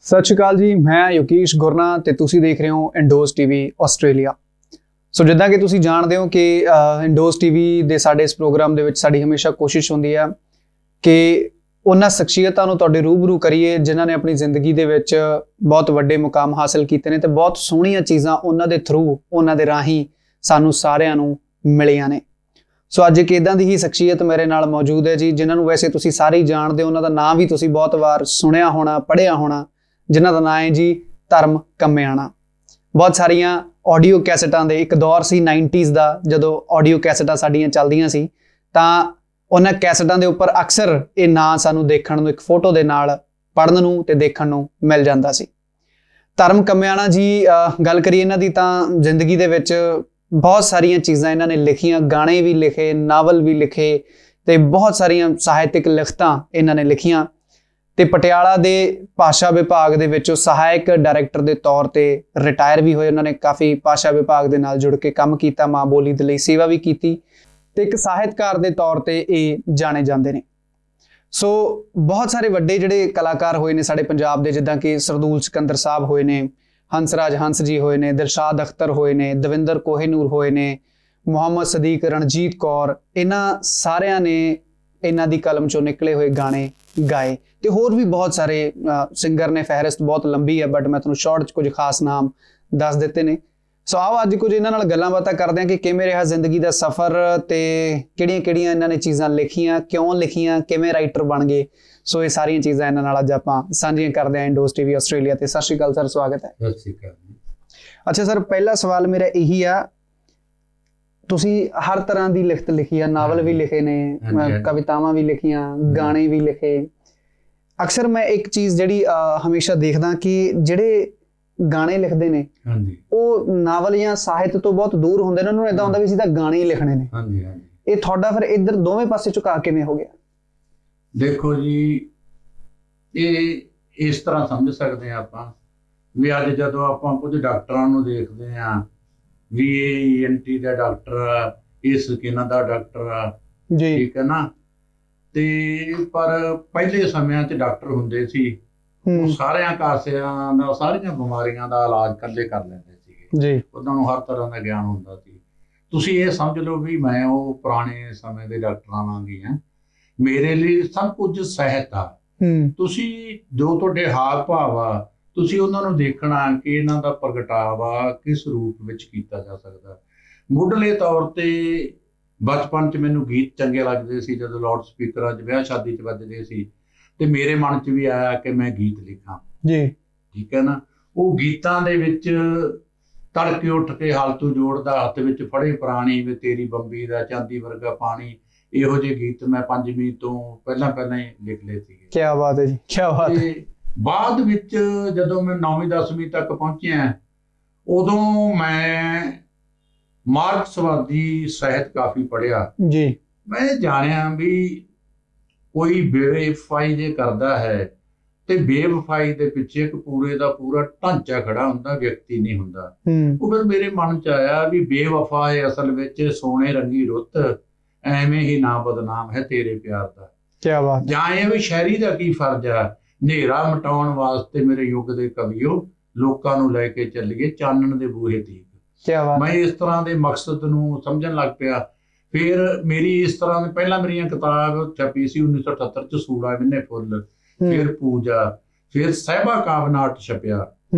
ਸਤਿ ਸ਼੍ਰੀ ਅਕਾਲ ਜੀ, ਮੈਂ ਯੋਗੇਸ਼ ਗੁਰਨਾ ਤੇ ਤੁਸੀਂ ਦੇਖ ਰਹੇ ਹੋ ਇੰਡੋਜ਼ ਟੀਵੀ ਆਸਟ੍ਰੇਲੀਆ। ਸੋ ਜਿੱਦਾਂ ਕਿ ਤੁਸੀਂ ਜਾਣਦੇ ਹੋ ਕਿ ਇੰਡੋਜ਼ ਟੀਵੀ ਦੇ ਸਾਡੇ ਇਸ ਪ੍ਰੋਗਰਾਮ ਦੇ ਵਿੱਚ ਸਾਡੀ ਹਮੇਸ਼ਾ ਕੋਸ਼ਿਸ਼ ਹੁੰਦੀ ਹੈ ਕਿ ਉਹਨਾਂ ਸ਼ਖਸੀਅਤਾਂ ਨੂੰ ਤੁਹਾਡੇ ਰੂਬਰੂ ਕਰੀਏ ਜਿਨ੍ਹਾਂ ਨੇ ਆਪਣੀ ਜ਼ਿੰਦਗੀ ਦੇ ਵਿੱਚ ਬਹੁਤ ਵੱਡੇ ਮੁਕਾਮ ਹਾਸਲ ਕੀਤੇ ਨੇ ਤੇ ਬਹੁਤ ਸੋਹਣੀਆਂ ਚੀਜ਼ਾਂ ਉਹਨਾਂ ਦੇ ਥਰੂ, ਉਹਨਾਂ ਦੇ ਰਾਹੀਂ ਸਾਨੂੰ ਸਾਰਿਆਂ ਨੂੰ ਮਿਲੀਆਂ ਨੇ। ਸੋ ਅੱਜ ਇੱਕ ਇੱਦਾਂ ਦੀ ਹੀ ਸ਼ਖਸੀਅਤ ਮੇਰੇ ਨਾਲ ਮੌਜੂਦ ਹੈ ਜੀ, ਜਿਨ੍ਹਾਂ ਨੂੰ ਵੈਸੇ ਤੁਸੀਂ ਸਾਰੇ ਹੀ ਜਾਣਦੇ ਹੋ, ਉਹਨਾਂ ਦਾ ਨਾਮ ਵੀ ਤੁਸੀਂ ਬਹੁਤ ਵਾਰ ਸੁਣਿਆ ਹੋਣਾ, ਪੜ੍ਹਿਆ ਹੋਣਾ, ਜਿਨ੍ਹਾਂ ਦਾ ਨਾਮ ਹੈ ਜੀ ਧਰਮ ਕੰਮਿਆਣਾ। ਬਹੁਤ ਸਾਰੀਆਂ ਆਡੀਓ ਕੈਸਟਾਂ ਦੇ ਇੱਕ ਦੌਰ ਸੀ 90s ਦਾ, ਜਦੋਂ ਆਡੀਓ ਕੈਸਟਾਂ ਸਾਡੀਆਂ ਚੱਲਦੀਆਂ ਸੀ ਤਾਂ ਉਹਨਾਂ ਕੈਸਟਾਂ ਦੇ ਉੱਪਰ ਅਕਸਰ ਇਹ ਨਾਂ ਸਾਨੂੰ ਦੇਖਣ ਨੂੰ ਇੱਕ ਫੋਟੋ ਦੇ ਨਾਲ ਪੜ੍ਹਨ ਨੂੰ ਤੇ ਦੇਖਣ ਨੂੰ ਮਿਲ ਜਾਂਦਾ ਸੀ। ਧਰਮ ਕੰਮਿਆਣਾ ਜੀ, ਗੱਲ ਕਰੀਏ ਇਹਨਾਂ ਦੀ ਤਾਂ ਜ਼ਿੰਦਗੀ ਦੇ ਵਿੱਚ ਬਹੁਤ ਸਾਰੀਆਂ ਚੀਜ਼ਾਂ ਇਹਨਾਂ ਨੇ ਲਿਖੀਆਂ, ਗਾਣੇ ਵੀ ਲਿਖੇ, ਨਾਵਲ ਵੀ ਲਿਖੇ ਤੇ ਬਹੁਤ ਸਾਰੀਆਂ ਸਾਹਿਤਕ ਲਿਖਤਾਂ ਇਹਨਾਂ ਨੇ ਲਿਖੀਆਂ ਤੇ ਪਟਿਆਲਾ ਦੇ ਭਾਸ਼ਾ ਵਿਭਾਗ ਦੇ ਵਿੱਚੋਂ ਸਹਾਇਕ ਡਾਇਰੈਕਟਰ ਦੇ ਤੌਰ ਤੇ ਰਿਟਾਇਰ ਵੀ ਹੋਏ। ਉਹਨਾਂ ਨੇ ਕਾਫੀ ਭਾਸ਼ਾ ਵਿਭਾਗ ਦੇ ਨਾਲ ਜੁੜ ਕੇ ਕੰਮ ਕੀਤਾ, ਮਾਂ ਬੋਲੀ ਦੇ ਲਈ ਸੇਵਾ ਵੀ ਕੀਤੀ ਤੇ ਇੱਕ ਸਾਹਿਤਕਾਰ ਦੇ ਤੌਰ ਤੇ ਇਹ ਜਾਣੇ ਜਾਂਦੇ ਨੇ। ਸੋ ਬਹੁਤ ਸਾਰੇ ਵੱਡੇ ਜਿਹੜੇ ਕਲਾਕਾਰ ਹੋਏ ਨੇ ਸਾਡੇ ਪੰਜਾਬ ਦੇ, ਜਿੱਦਾਂ ਕਿ ਸਰਦੂਲ ਸਿਕੰਦਰ ਸਾਹਿਬ ਹੋਏ ਨੇ, ਹੰਸਰਾਜ ਹੰਸ ਜੀ ਹੋਏ ਨੇ, ਦਿਲਸ਼ਾਦ ਅਖਤਰ ਹੋਏ ਨੇ, ਦਵਿੰਦਰ ਕੋਹਿਨੂਰ ਹੋਏ ਨੇ, ਮੁਹੰਮਦ ਸਦੀਕ, ਰਣਜੀਤ ਕੌਰ, ਇਹਨਾਂ ਸਾਰਿਆਂ ਨੇ ਇਹਨਾਂ ਦੀ ਕਲਮ ਚੋਂ ਨਿਕਲੇ ਹੋਏ ਗਾਣੇ ਗਾਏ ਤੇ ਹੋਰ ਵੀ ਬਹੁਤ ਸਾਰੇ ਸਿੰਗਰ ਨੇ। ਫਹਿਰਿਸਤ ਬਹੁਤ ਲੰਬੀ ਹੈ ਬਟ ਮੈਂ ਤੁਹਾਨੂੰ ਸ਼ਾਰਟ 'ਚ ਕੁਝ ਖਾਸ ਨਾਮ ਦੱਸ ਦਿੱਤੇ ਨੇ। ਸੋ ਆਓ ਅੱਜ ਕੁਝ ਇਹਨਾਂ ਨਾਲ ਗੱਲਾਂ ਬਾਤਾਂ ਕਰਦੇ ਹਾਂ ਕਿ ਕਿਵੇਂ ਰਿਹਾ ਜ਼ਿੰਦਗੀ ਦਾ ਸਫ਼ਰ ਤੇ ਕਿਹੜੀਆਂ-ਕਿਹੜੀਆਂ ਇਹਨਾਂ ਨੇ ਚੀਜ਼ਾਂ ਲਿਖੀਆਂ, ਕਿਉਂ ਲਿਖੀਆਂ, ਕਿਵੇਂ ਰਾਈਟਰ ਬਣ ਗਏ। ਸੋ ਇਹ ਸਾਰੀਆਂ ਚੀਜ਼ਾਂ ਇਹਨਾਂ ਨਾਲ ਅੱਜ ਆਪਾਂ ਸਾਂਝੀਆਂ ਕਰਦੇ ਹਾਂ ਇੰਡੋਜ਼ ਟੀਵੀ ਆਸਟ੍ਰੇਲੀਆ ਤੇ। ਸਤਿ ਸ਼੍ਰੀ ਅਕਾਲ ਸਰ, ਸਵਾਗਤ ਹੈ। ਸਤਿ ਸ਼੍ਰੀ ਅਕਾਲ। ਅੱਛਾ ਸਰ, ਪਹਿਲਾ ਸਵਾਲ ਮੇਰਾ ਇਹੀ ਆ, ਤੁਸੀਂ ਹਰ ਤਰ੍ਹਾਂ ਦੀ ਲਿਖਤ ਲਿਖੀ ਆ, ਨਾਵਲ ਵੀ ਲਿਖੇ ਨੇ, ਕਵਿਤਾਵਾਂ ਵੀ ਲਿਖੀਆਂ, ਗਾਣੇ ਵੀ ਲਿਖੇ। ਅਕਸਰ ਮੈਂ ਇੱਕ ਚੀਜ਼ ਜਿਹੜੀ ਹਮੇਸ਼ਾ ਦੇਖਦਾ ਕਿ ਜਿਹੜੇ ਗਾਣੇ ਲਿਖਦੇ ਨੇ ਉਹ ਨਾਵਲ ਜਾਂ ਸਾਹਿਤ ਤੋਂ ਬਹੁਤ ਦੂਰ ਹੁੰਦੇ ਨੇ, ਉਹਨਾਂ ਨੂੰ ਏਦਾਂ ਹੁੰਦਾ ਵੀ ਅਸੀਂ ਤਾਂ ਗਾਣੇ ਹੀ ਲਿਖਣੇ ਨੇ। ਇਹ ਤੁਹਾਡਾ ਫਿਰ ਇੱਧਰ ਦੋਵੇਂ ਪਾਸੇ ਝੁਕਾ ਕਿਵੇਂ ਹੋ ਗਿਆ? ਦੇਖੋ ਜੀ, ਇਹ ਇਸ ਤਰ੍ਹਾਂ ਸਮਝ ਸਕਦੇ ਹਾਂ ਆਪਾਂ ਵੀ ਅੱਜ ਜਦੋਂ ਆਪਾਂ ਕੁਝ ਡਾਕਟਰਾਂ ਨੂੰ ਦੇਖਦੇ ਹਾਂ ਵੀ ਇਹ ENT ਦਾ ਡਾਕਟਰ ਆ, ਇਹ ਸਕਿਨ ਦਾ ਡਾਕਟਰ ਆ, ਠੀਕ ਹੈ ਨਾ, ਤੇ ਪਰ ਪਹਿਲੇ ਸਮਿਆਂ 'ਚ ਡਾਕਟਰ ਹੁੰਦੇ ਸੀ, ਉਹ ਸਾਰਿਆਂ ਕਾਸਿਆਂ ਦਾ, ਸਾਰੀਆਂ ਬਿਮਾਰੀਆਂ ਦਾ ਇਲਾਜ ਇਕੱਲੇ ਕਰ ਲੈਂਦੇ ਸੀਗੇ। ਉਹਨਾਂ ਨੂੰ ਹਰ ਤਰ੍ਹਾਂ ਦਾ ਗਿਆਨ ਹੁੰਦਾ ਸੀ। ਤੁਸੀਂ ਇਹ ਸਮਝ ਲਓ ਵੀ ਮੈਂ ਉਹ ਪੁਰਾਣੇ ਸਮੇਂ ਦੇ ਡਾਕਟਰਾਂ ਵਾਂਗ ਹੀ ਹਾਂ। ਮੇਰੇ ਲਈ ਸਭ ਕੁਝ ਸਾਹਿਤ ਆ। ਤੁਸੀਂ ਜੋ ਤੁਹਾਡੇ ਹਾਵ ਭਾਵ ਆ, ਤੁਸੀਂ ਉਹਨਾਂ ਨੂੰ ਦੇਖਣਾ ਕਿ ਇਹਨਾਂ ਦਾ ਪ੍ਰਗਟਾਵਾ ਕਿਸ ਰੂਪ ਵਿੱਚ ਕੀਤਾ ਜਾ ਸਕਦਾ। ਮੁੱਢਲੇ ਤੌਰ ਤੇ ਬਚਪਨ 'ਚ ਮੈਨੂੰ ਗੀਤ ਚੰਗੇ ਲੱਗਦੇ ਸੀ, ਜਦੋਂ ਲਾਊਡ ਸਪੀਕਰਾਂ 'ਚ ਵਿਆਹ ਸ਼ਾਦੀ 'ਚ ਵੱਜਦੇ ਸੀ ਤੇ ਮੇਰੇ ਮਨ 'ਚ ਵੀ ਆਇਆ ਕਿ ਮੈਂ ਗੀਤ ਲਿਖਾਂ ਜੀ, ਠੀਕ ਹੈ ਨਾ। ਉਹ ਗੀਤਾਂ ਦੇ ਵਿੱਚ ਤੜਕੇ ਉੱਠ ਕੇ ਹਾਲਤੂ ਜੋੜਦਾ, ਹੱਥ ਵਿੱਚ ਫੜੇ ਪੁਰਾਣੀ ਵੇ ਤੇਰੀ ਬੰਬੀ ਦਾ ਚਾਂਦੀ ਵਰਗਾ ਪਾਣੀ, ਇਹੋ ਜਿਹੇ ਗੀਤ ਮੈਂ 5ਵੀਂ ਤੋਂ ਪਹਿਲਾਂ ਹੀ ਲਿਖ ਲਏ ਸੀਗੇ। ਕੀ ਬਾਤ ਹੈ ਜੀ, ਕੀ ਬਾਤ ਹੈ। ਬਾਅਦ ਵਿੱਚ ਜਦੋਂ ਮੈਂ 9ਵੀਂ 10ਵੀਂ ਤੱਕ ਪਹੁੰਚਿਆ, ਉਦੋਂ ਮੈਂ ਮਾਰਕਸਵਾਦੀ ਸਾਹਿਤ ਕਾਫੀ ਪੜ੍ਹਿਆ ਜੀ। ਮੈਂ ਜਾਣਿਆ ਵੀ ਕੋਈ ਬੇਵਫਾਈ ਜੇ ਕਰਦਾ ਹੈ ਤੇ ਬੇਵਫਾਈ ਦੇ ਪਿੱਛੇ ਇੱਕ ਪੂਰੇ ਦਾ ਪੂਰਾ ਢਾਂਚਾ ਖੜਾ ਹੁੰਦਾ, ਵਿਅਕਤੀ ਨਹੀਂ ਹੁੰਦਾ। ਉਹ ਫਿਰ ਮੇਰੇ ਮਨ 'ਚ ਆਇਆ ਵੀ ਬੇਵਫਾ ਹੈ ਅਸਲ ਵਿੱਚ ਸੋਨੇ ਰੰਗੀ ਰੁੱਤ, ਐਵੇਂ ਹੀ ਨਾ ਬਦਨਾਮ ਹੈ ਤੇਰੇ ਪਿਆਰ ਦਾ। ਕੀ ਬਾਤ। ਜਾਂ ਇਹ ਵੀ ਸ਼ਾਇਰੀ ਦਾ ਕੀ ਫਰਜ਼ ਆ, ਹਨੇਰਾ ਮਿਟਾਉਣ ਵਾਸਤੇ ਮੇਰੇ ਯੁੱਗ ਦੇ ਕਵੀਓ, ਲੋਕਾਂ ਨੂੰ ਲੈ ਕੇ ਚੱਲੀਏ ਚਾਨਣ ਦੇ ਬੂਹੇ ਦੀ। ਮੈਂ ਇਸ ਤਰ੍ਹਾਂ ਦੇ ਮਕਸਦ ਨੂੰ ਸਮਝਣ ਲੱਗ ਪਿਆ। ਫਿਰ ਮੇਰੀ ਇਸ ਤਰ੍ਹਾਂ ਦੇ ਪਹਿਲਾਂ ਮੇਰੀਆਂ ਕਿਤਾਬ ਛਪੀ ਸੀ 1978 'ਚ, ਸੂੜਾ ਵਿੰਨੇ ਫੁੱਲ, ਫਿਰ ਪੂਜਾ, ਫਿਰ ਸਾਹਿਬਾ ਕਾਵਨਾਟ ਛਪਿਆ,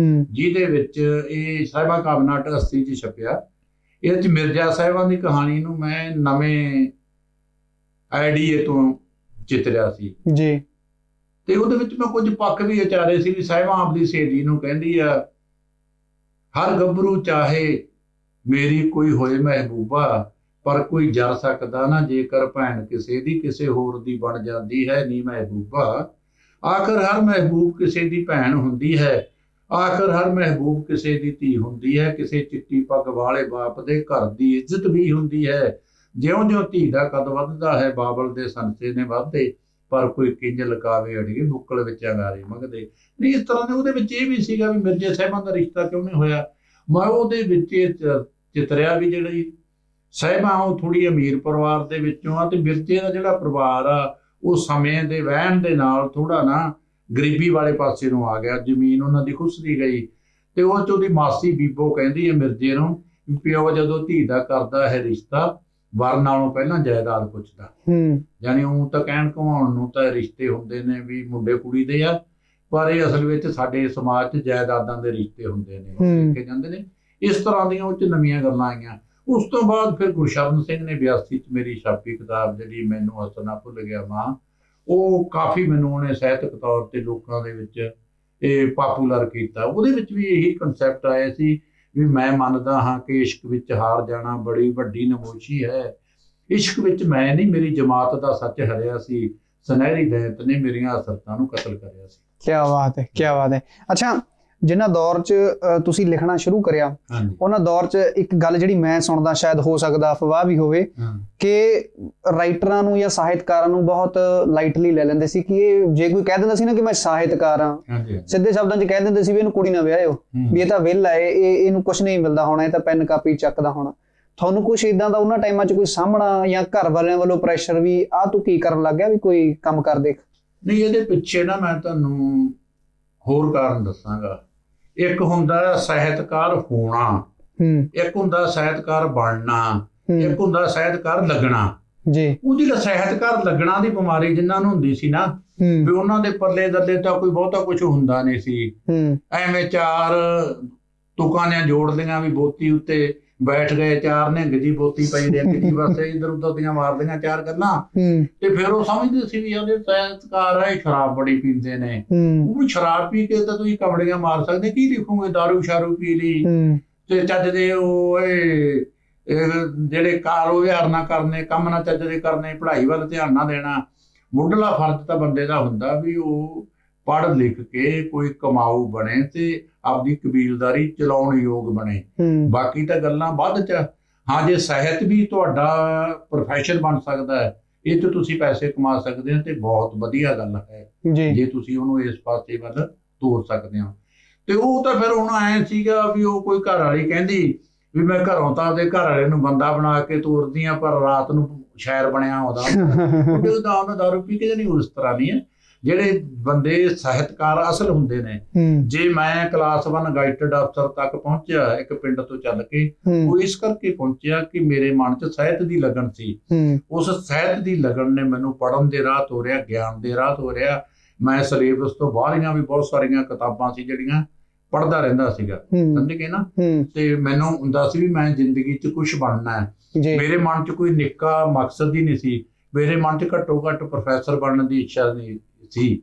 ਜਿਹਦੇ ਵਿੱਚ ਇਹ ਸਾਹਿਬਾ ਕਾਵਨਾਟ 80 'ਚ ਛਪਿਆ। ਇਹ 'ਚ ਮਿਰਜ਼ਾ ਸਾਹਿਬਾਂ ਦੀ ਕਹਾਣੀ ਨੂੰ ਮੈਂ ਨਵੇਂ ਆਈਡੀਏ ਤੋਂ ਚਿਤਰਿਆ ਸੀ ਜੀ। ਤੇ ਉਹਦੇ ਵਿੱਚ ਮੈਂ ਕੁਝ ਪੱਖ ਵੀ ਉਚਾਰੇ ਸੀ ਵੀ ਸਾਹਿਬਾਂ ਆਪਦੀ ਸਹੇਲੀ ਨੂੰ ਕਹਿੰਦੀ ਆ, ਹਰ ਗੱਭਰੂ ਚਾਹੇ ਮੇਰੀ ਕੋਈ ਹੋਏ ਮਹਿਬੂਬਾ, ਪਰ ਕੋਈ ਜਰ ਸਕਦਾ ਨਾ ਜੇਕਰ ਭੈਣ ਕਿਸੇ ਦੀ ਕਿਸੇ ਹੋਰ ਦੀ ਬਣ ਜਾਂਦੀ ਹੈ ਨੀ ਮਹਿਬੂਬਾ। ਆਖਰ ਹਰ ਮਹਿਬੂਬ ਕਿਸੇ ਦੀ ਭੈਣ ਹੁੰਦੀ ਹੈ, ਆਖਰ ਹਰ ਮਹਿਬੂਬ ਕਿਸੇ ਦੀ ਧੀ ਹੁੰਦੀ ਹੈ, ਕਿਸੇ ਚਿੱਟੀ ਪੱਗ ਵਾਲੇ ਬਾਪ ਦੇ ਘਰ ਦੀ ਇੱਜ਼ਤ ਵੀ ਹੁੰਦੀ ਹੈ। ਜਿਉਂ-ਜਿਉਂ ਧੀ ਦਾ ਕਦ ਵੱਧਦਾ ਹੈ, ਬਾਬਲ ਦੇ ਸੰਸੇ ਨੇ ਵੱਧਦੇ, ਪਰ ਕੋਈ ਕਿੰਜ ਲਕਾਵੇ ਅੜੀਏ ਬੁੱਕਲ ਵਿੱਚ ਅੰਗਾਰੇ ਮੰਗਦੇ। ਨਹੀਂ, ਇਸ ਤਰ੍ਹਾਂ ਦੇ ਉਹਦੇ ਵਿੱਚ ਇਹ ਵੀ ਸੀਗਾ ਵੀ ਮਿਰਜ਼ੇ ਸਾਹਿਬਾਂ ਦਾ ਰਿਸ਼ਤਾ ਕਿਉਂ ਨਹੀਂ ਹੋਇਆ। ਮੈਂ ਉਹਦੇ ਵਿੱਚ ਇਹ ਚਿਤਰਿਆ ਵੀ ਜਿਹੜੀ ਸਾਹਿਬਾਂ ਉਹ ਥੋੜ੍ਹੀ ਅਮੀਰ ਪਰਿਵਾਰ ਦੇ ਵਿੱਚੋਂ ਆ ਤੇ ਮਿਰਜ਼ੇ ਦਾ ਜਿਹੜਾ ਪਰਿਵਾਰ ਆ ਉਹ ਸਮੇਂ ਦੇ ਵਹਿਣ ਦੇ ਨਾਲ ਥੋੜ੍ਹਾ ਨਾ ਗਰੀਬੀ ਵਾਲੇ ਪਾਸੇ ਨੂੰ ਆ ਗਿਆ, ਜ਼ਮੀਨ ਉਹਨਾਂ ਦੀ ਖੁੱਸਦੀ ਗਈ। ਤੇ ਉਹ 'ਚ ਉਹਦੀ ਮਾਸੀ ਬੀਬੋ ਕਹਿੰਦੀ ਹੈ ਮਿਰਜ਼ੇ ਨੂੰ, ਪਿਓ ਜਦੋਂ ਧੀ ਦਾ ਕਰਦਾ ਹੈ ਰਿਸ਼ਤਾ ਵਰ ਨਾਲੋਂ ਪਹਿਲਾਂ ਜਾਇਦਾਦ ਪੁੱਛਦਾ। ਯਾਨੀ ਉਹ ਤਾਂ ਕਹਿਣ ਘੁਮਾਉਣ ਨੂੰ ਤਾਂ ਰਿਸ਼ਤੇ ਹੁੰਦੇ ਨੇ ਵੀ ਮੁੰਡੇ ਕੁੜੀ ਦੇ ਆ, ਪਰ ਇਹ ਅਸਲ ਵਿੱਚ ਸਾਡੇ ਸਮਾਜ 'ਚ ਜਾਇਦਾਦਾਂ ਦੇ ਰਿਸ਼ਤੇ ਹੁੰਦੇ ਨੇ, ਦੇਖੇ ਜਾਂਦੇ ਨੇ। ਇਸ ਤਰ੍ਹਾਂ ਦੀਆਂ ਉਹ 'ਚ ਨਵੀਆਂ ਗੱਲਾਂ ਆਈਆਂ। ਉਸ ਤੋਂ ਬਾਅਦ ਫਿਰ ਗੁਰਸ਼ਰਨ ਸਿੰਘ ਨੇ 82 'ਚ ਮੇਰੀ ਛਾਪੀ ਕਿਤਾਬ ਜਿਹੜੀ ਮੈਨੂੰ ਹੱਸਣਾ ਭੁੱਲ ਗਿਆ ਮਾਂ, ਉਹ ਕਾਫੀ ਮੈਨੂੰ ਉਹਨੇ ਸਾਹਿਤਕ ਤੌਰ ਤੇ ਲੋਕਾਂ ਦੇ ਵਿੱਚ ਇਹ ਪਾਪੂਲਰ ਕੀਤਾ। ਉਹਦੇ ਵਿੱਚ ਵੀ ਇਹੀ ਕਨਸੈਪਟ ਆਇਆ ਸੀ ਵੀ ਮੈਂ ਮੰਨਦਾ ਹਾਂ ਕਿ ਇਸ਼ਕ ਵਿੱਚ ਹਾਰ ਜਾਣਾ ਬੜੀ ਵੱਡੀ ਨਮੋਸ਼ੀ ਹੈ। ਇਸ਼ਕ ਵਿੱਚ ਮੈਂ ਨਹੀਂ, ਮੇਰੀ ਜਮਾਤ ਦਾ ਸੱਚ ਹਰਿਆ ਸੀ, ਸੁਨਹਿਰੀ ਦੈਂਤ ਨੇ ਮੇਰੀਆਂ ਹਸਰਤਾਂ ਨੂੰ ਕਤਲ ਕਰਿਆ ਸੀ। ਕੀ ਬਾਤ ਹੈ, ਕੀ ਬਾਤ ਹੈ। ਅੱਛਾ, ਜਿਨ੍ਹਾਂ ਦੌਰ 'ਚ ਤੁਸੀਂ ਲਿਖਣਾ ਸ਼ੁਰੂ ਕਰਿਆ, ਉਹਨਾਂ ਦੌਰ 'ਚ ਇੱਕ ਗੱਲ ਜਿਹੜੀ ਮੈਂ ਸੁਣਦਾ, ਸ਼ਾਇਦ ਹੋ ਸਕਦਾ ਅਫਵਾਹ ਵੀ ਹੋਵੇ, ਕਿ ਰਾਈਟਰਾਂ ਨੂੰ ਜਾਂ ਸਾਹਿਤਕਾਰਾਂ ਨੂੰ ਬਹੁਤ ਲਾਈਟਲੀ ਲੈ ਲੈਂਦੇ ਸੀ ਕਿ ਇਹ ਜੇ ਕੋਈ ਕਹਿ ਦਿੰਦਾ ਸੀ ਨਾ ਕਿ ਮੈਂ ਸਾਹਿਤਕਾਰ ਹਾਂ, ਸਿੱਧੇ ਸ਼ਬਦਾਂ 'ਚ ਕਹਿ ਦਿੰਦੇ ਸੀ ਵੀ ਇਹਨੂੰ ਕੁੜੀ ਨਾ ਵਿਆਹਿਓ, ਵੀ ਇਹ ਤਾਂ ਵਿਹਲਾ ਹੈ, ਇਹਨੂੰ ਕੁਛ ਨਹੀਂ ਮਿਲਦਾ ਹੋਣਾ, ਇਹ ਤਾਂ ਪੈਨ ਕਾਪੀ ਚੱਕਦਾ ਹੋਣਾ। ਤੁਹਾਨੂੰ ਕੁਛ ਇਦਾਂ ਦਾ ਉਹਨਾਂ ਟਾਈਮਾਂ 'ਚ ਕੋਈ ਸਾਹਮਣਾ ਜਾਂ ਘਰ ਵਾਲਿਆਂ ਵੱਲੋਂ ਪ੍ਰੈਸ਼ਰ ਵੀ ਆਹ ਤੂੰ ਕੀ ਕਰਨ ਲੱਗ ਗਿਆ, ਵੀ ਕੋਈ ਕੰਮ ਕਰ ਦੇਖ? ਨਹੀਂ, ਇਹਦੇ ਪਿੱਛੇ ਨਾ ਮੈਂ ਤੁਹਾਨੂੰ ਹੋਰ ਕਾਰਨ ਦੱਸਾਂਗਾ। ਇੱਕ ਹੁੰਦਾ ਸਾਹਿਤਕਾਰ ਹੋਣਾ, ਇੱਕ ਹੁੰਦਾ ਸਾਹਿਤਕਾਰ ਬਣਨਾ, ਇੱਕ ਹੁੰਦਾ ਸਾਹਿਤਕਾਰ ਲੱਗਣਾ। ਉਹ ਜਿਹੜਾ ਸਾਹਿਤਕਾਰ ਲੱਗਣਾ ਦੀ ਬਿਮਾਰੀ ਜਿਨ੍ਹਾਂ ਨੂੰ ਹੁੰਦੀ ਸੀ ਨਾ, ਵੀ ਉਹਨਾਂ ਦੇ ਪੱਲੇ ਦੱਲੇ ਤਾਂ ਕੋਈ ਬਹੁਤਾ ਕੁਛ ਹੁੰਦਾ ਨਹੀਂ ਸੀ। ਐਵੇਂ ਚਾਰ ਤੁਕਾਂ ਨੇ ਜੋੜ ਲਈਆਂ ਵੀ ਬੋਤੀ ਉੱਤੇ ਬੈਠ ਗਏ, ਚਾਰ ਨਿਹੰਗ ਜੀ ਬੋਤੀ ਪਈ ਰਹਿੰਦੀ ਬਸ ਇੱਧਰ ਉੱਧਰ ਦੀਆਂ ਮਾਰਦੀਆਂ ਚਾਰ ਗੱਲਾਂ, ਤੇ ਫਿਰ ਉਹ ਸਮਝਦੇ ਸੀ ਵੀ ਇਹਦੇ ਸਾਹਿਤਕਾਰ ਆ, ਇਹ ਸ਼ਰਾਬ ਬੜੀ ਪੀਂਦੇ ਨੇ। ਉਹ ਸ਼ਰਾਬ ਪੀ ਕੇ ਤਾਂ ਤੁਸੀਂ ਕਮੜੀਆਂ ਮਾਰ ਸਕਦੇ, ਕੀ ਲਿਖੋਗੇ? ਦਾਰੂ ਸ਼ਾਰੂ ਪੀ ਲਈ ਤੇ ਚੱਜ ਦੇ ਉਹ ਜਿਹੜੇ ਕਾਰੋਬਾਰ ਨਾ ਕਰਨੇ, ਕੰਮ ਨਾ ਚੱਜ ਦੇ ਕਰਨੇ, ਪੜ੍ਹਾਈ ਵੱਲ ਧਿਆਨ ਨਾ ਦੇਣਾ। ਮੁੱਢਲਾ ਫਰਜ਼ ਤਾਂ ਬੰਦੇ ਦਾ ਹੁੰਦਾ ਵੀ ਉਹ ਪੜ੍ਹ ਲਿਖ ਕੇ ਕੋਈ ਕਮਾਊ ਬਣੇ ਤੇ ਆਪਦੀ ਕਬੀਲਦਾਰੀ ਚਲਾਉਣ ਯੋਗ ਬਣੇ। ਬਾਕੀ ਤਾਂ ਗੱਲਾਂ ਬਾਅਦ 'ਚ। ਹਾਂ, ਜੇ ਸਾਹਿਤ ਵੀ ਤੁਹਾਡਾ ਪ੍ਰੋਫੈਸ਼ਨ ਬਣ ਸਕਦਾ ਹੈ, ਇਹ 'ਚ ਤੁਸੀਂ ਪੈਸੇ ਕਮਾ ਸਕਦੇ ਹੋ, ਤੇ ਬਹੁਤ ਵਧੀਆ ਗੱਲ ਹੈ ਜੇ ਤੁਸੀਂ ਉਹਨੂੰ ਇਸ ਪਾਸੇ ਵੱਲ ਤੋਰ ਸਕਦੇ ਹੋ। ਤੇ ਉਹ ਤਾਂ ਫਿਰ ਹੁਣ ਐਂ ਸੀਗਾ ਵੀ ਉਹ ਕੋਈ ਘਰ ਵਾਲੀ ਕਹਿੰਦੀ ਵੀ ਮੈਂ ਘਰੋਂ ਤਾਂ ਉਹਦੇ ਘਰ ਵਾਲੇ ਨੂੰ ਬੰਦਾ ਬਣਾ ਕੇ ਤੋਰਦੀ ਆ, ਪਰ ਰਾਤ ਨੂੰ ਸ਼ਾਇਰ ਬਣਿਆ ਆਉਂਦਾ ਦਾਰੂ ਪੀ ਕੇ। ਨਹੀਂ, ਉਸ ਤਰ੍ਹਾਂ ਨਹੀਂ ਹੈ। ਜਿਹੜੇ ਬੰਦੇ ਸਾਹਿਤਕਾਰ ਅਸਲ ਹੁੰਦੇ ਨੇ, ਜੇ ਮੈਂ ਕਲਾਸ 1 ਗਾਈਟਡ ਅਫਸਰ ਤੱਕ ਪਹੁੰਚਿਆ ਇੱਕ ਪਿੰਡ ਤੋਂ ਚੱਲ ਕੇ, ਉਹ ਇਸ ਕਰਕੇ ਪਹੁੰਚਿਆ ਕਿ ਮੇਰੇ ਮਨ 'ਚ ਸਾਹਿਤ ਦੀ ਲਗਨ ਸੀ। ਉਸ ਸਾਹਿਤ ਦੀ ਲਗਨ ਨੇ ਮੈਨੂੰ ਪੜ੍ਹਨ ਦੇ ਰਾਹ ਤੋਰਿਆ, ਗਿਆਨ ਦੇ ਰਾਹ ਤੋਰਿਆ। ਮੈਂ ਸਿਲੇਬਸ ਤੋਂ ਬਾਹਰੀਆਂ ਵੀ ਬਹੁਤ ਸਾਰੀਆਂ ਕਿਤਾਬਾਂ ਸੀ ਜਿਹੜੀਆਂ ਪੜ੍ਹਦਾ ਰਹਿੰਦਾ ਸੀਗਾ, ਸਮਝ ਗਏ ਨਾ। ਤੇ ਮੈਨੂੰ ਹੁੰਦਾ ਸੀ ਵੀ ਮੈਂ ਜ਼ਿੰਦਗੀ 'ਚ ਕੁਛ ਬਣਨਾ ਹੈ। ਮੇਰੇ ਮਨ 'ਚ ਕੋਈ ਨਿੱਕਾ ਮਕਸਦ ਹੀ ਨਹੀਂ ਸੀ। ਮੇਰੇ ਮਨ 'ਚ ਘੱਟੋ ਘੱਟ ਪ੍ਰੋਫੈਸਰ ਬਣਨ ਦੀ ਇੱਛਾ ਨਹੀਂ ਸੀ।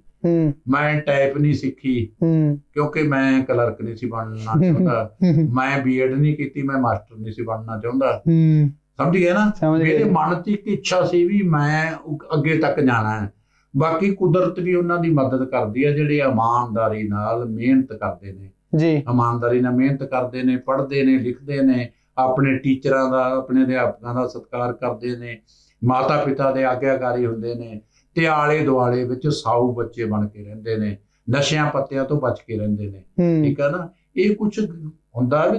ਮੈਂ ਟਾਈਪ ਨਹੀਂ ਸਿੱਖੀ ਕਿਉਂਕਿ ਮੈਂ ਕਲਰਕ ਨਹੀਂ ਸੀ ਬਣਨਾ ਚਾਹੁੰਦਾ। ਮੈਂ B.Ed ਨਹੀਂ ਕੀਤੀ, ਮੈਂ ਮਾਸਟਰ ਨਹੀਂ ਸੀ ਬਣਨਾ ਚਾਹੁੰਦਾ, ਸਮਝ ਗਏ ਨਾ। ਮੇਰੇ ਮਨ 'ਚ ਇੱਕ ਇੱਛਾ ਸੀ ਵੀ ਮੈਂ ਅੱਗੇ ਤੱਕ ਜਾਣਾ ਹੈ। ਬਾਕੀ ਕੁਦਰਤ ਵੀ ਉਹਨਾਂ ਦੀ ਮਦਦ ਕਰਦੀ ਹੈ, ਜਿਹੜੇ ਇਮਾਨਦਾਰੀ ਨਾਲ ਮਿਹਨਤ ਕਰਦੇ ਨੇ, ਇਮਾਨਦਾਰੀ ਨਾਲ ਮਿਹਨਤ ਕਰਦੇ ਨੇ, ਪੜ੍ਹਦੇ ਨੇ, ਲਿਖਦੇ ਨੇ, ਆਪਣੇ ਟੀਚਰਾਂ ਦਾ, ਆਪਣੇ ਅਧਿਆਪਕਾਂ ਦਾ ਸਤਿਕਾਰ ਕਰਦੇ ਨੇ, ਮਾਤਾ ਪਿਤਾ ਦੇ ਆਗਿਆਕਾਰੀ ਹੁੰਦੇ ਨੇ, ਤੇ ਆਲੇ ਦੁਆਲੇ ਵਿੱਚ ਸਾਊ ਬੱਚੇ ਬਣ ਕੇ ਰਹਿੰਦੇ ਨੇ, ਨਸ਼ਿਆਂ ਪੱਤਿਆਂ ਤੋਂ ਬਚ ਕੇ ਰਹਿੰਦੇ ਨੇ। ਠੀਕ ਹੈ ਨਾ। ਇਹ ਕੁਛ ਹੁੰਦਾ ਵੀ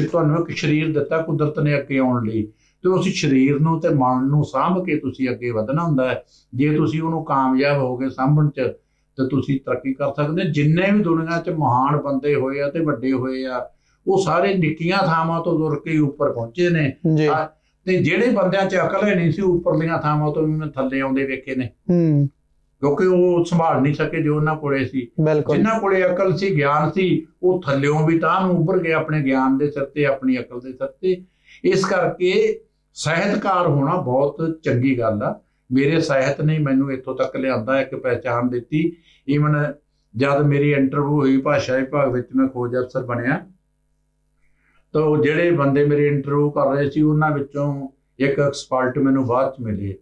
ਤੁਹਾਨੂੰ ਇੱਕ ਸਰੀਰ ਦਿੱਤਾ ਕੁਦਰਤ ਨੇ ਅੱਗੇ ਆਉਣ ਲਈ, ਤੇ ਉਸ ਸਰੀਰ ਨੂੰ ਤੇ ਮਨ ਨੂੰ ਸਾਂਭ ਕੇ ਤੁਸੀਂ ਅੱਗੇ ਵਧਣਾ ਹੁੰਦਾ ਹੈ। ਜੇ ਤੁਸੀਂ ਉਹਨੂੰ ਕਾਮਯਾਬ ਹੋ ਗਏ ਸਾਂਭਣ 'ਚ, ਤੇ ਤੁਸੀਂ ਤਰੱਕੀ ਕਰ ਸਕਦੇ। ਜਿੰਨੇ ਵੀ ਦੁਨੀਆ 'ਚ ਮਹਾਨ ਬੰਦੇ ਹੋਏ ਆ ਤੇ ਵੱਡੇ ਹੋਏ ਆ, ਉਹ ਸਾਰੇ ਨਿੱਕੀਆਂ ਥਾਵਾਂ ਤੋਂ ਤੁਰ ਕੇ ਉੱਪਰ ਪਹੁੰਚੇ ਨੇ। ਤੇ ਜਿਹੜੇ ਬੰਦਿਆਂ 'ਚ ਅਕਲ ਹੈ ਨਹੀਂ ਸੀ, ਉੱਪਰਲੀਆਂ ਥਾਵਾਂ ਤੋਂ ਵੀ ਮੈਂ ਥੱਲੇ ਆਉਂਦੇ ਵੇਖੇ ਨੇ, ਕਿਉਂਕਿ ਉਹ ਸੰਭਾਲ ਨਹੀਂ ਸਕੇ ਜੋ ਉਹਨਾਂ ਕੋਲੇ ਸੀ। ਜਿਨ੍ਹਾਂ ਕੋਲੇ ਅਕਲ ਸੀ, ਗਿਆਨ ਸੀ, ਉਹ ਥੱਲਿਓਂ ਵੀ ਤਾਂ ਨੂੰ ਉੱਭਰ ਗਏ ਆਪਣੇ ਗਿਆਨ ਦੇ ਸਿਰ ਤੇ, ਆਪਣੀ ਅਕਲ ਦੇ ਸਿਰ ਤੇ। ਇਸ ਕਰਕੇ ਸਾਹਿਤਕਾਰ ਹੋਣਾ ਬਹੁਤ ਚੰਗੀ ਗੱਲ ਆ। ਮੇਰੇ ਸਾਹਿਤ ਨੇ ਮੈਨੂੰ ਇੱਥੋਂ ਤੱਕ ਲਿਆਂਦਾ, ਇੱਕ ਪਹਿਚਾਣ ਦਿੱਤੀ। ਈਵਨ ਜਦ ਮੇਰੀ ਇੰਟਰਵਿਊ ਹੋਈ ਭਾਸ਼ਾ ਵਿਭਾਗ ਵਿੱਚ, ਮੈਂ ਖੋਜ ਅਫਸਰ ਬਣਿਆ, ਤਾਂ ਜਿਹੜੇ ਬੰਦੇ ਮੇਰੀ ਇੰਟਰਵਿਊ ਕਰ ਰਹੇ ਸੀ ਉਹਨਾਂ ਵਿੱਚੋਂ ਇੱਕ ਐਕਸਪਰਟ ਮੈਨੂੰ ਬਾਅਦ 'ਚ ਮਿਲੇ।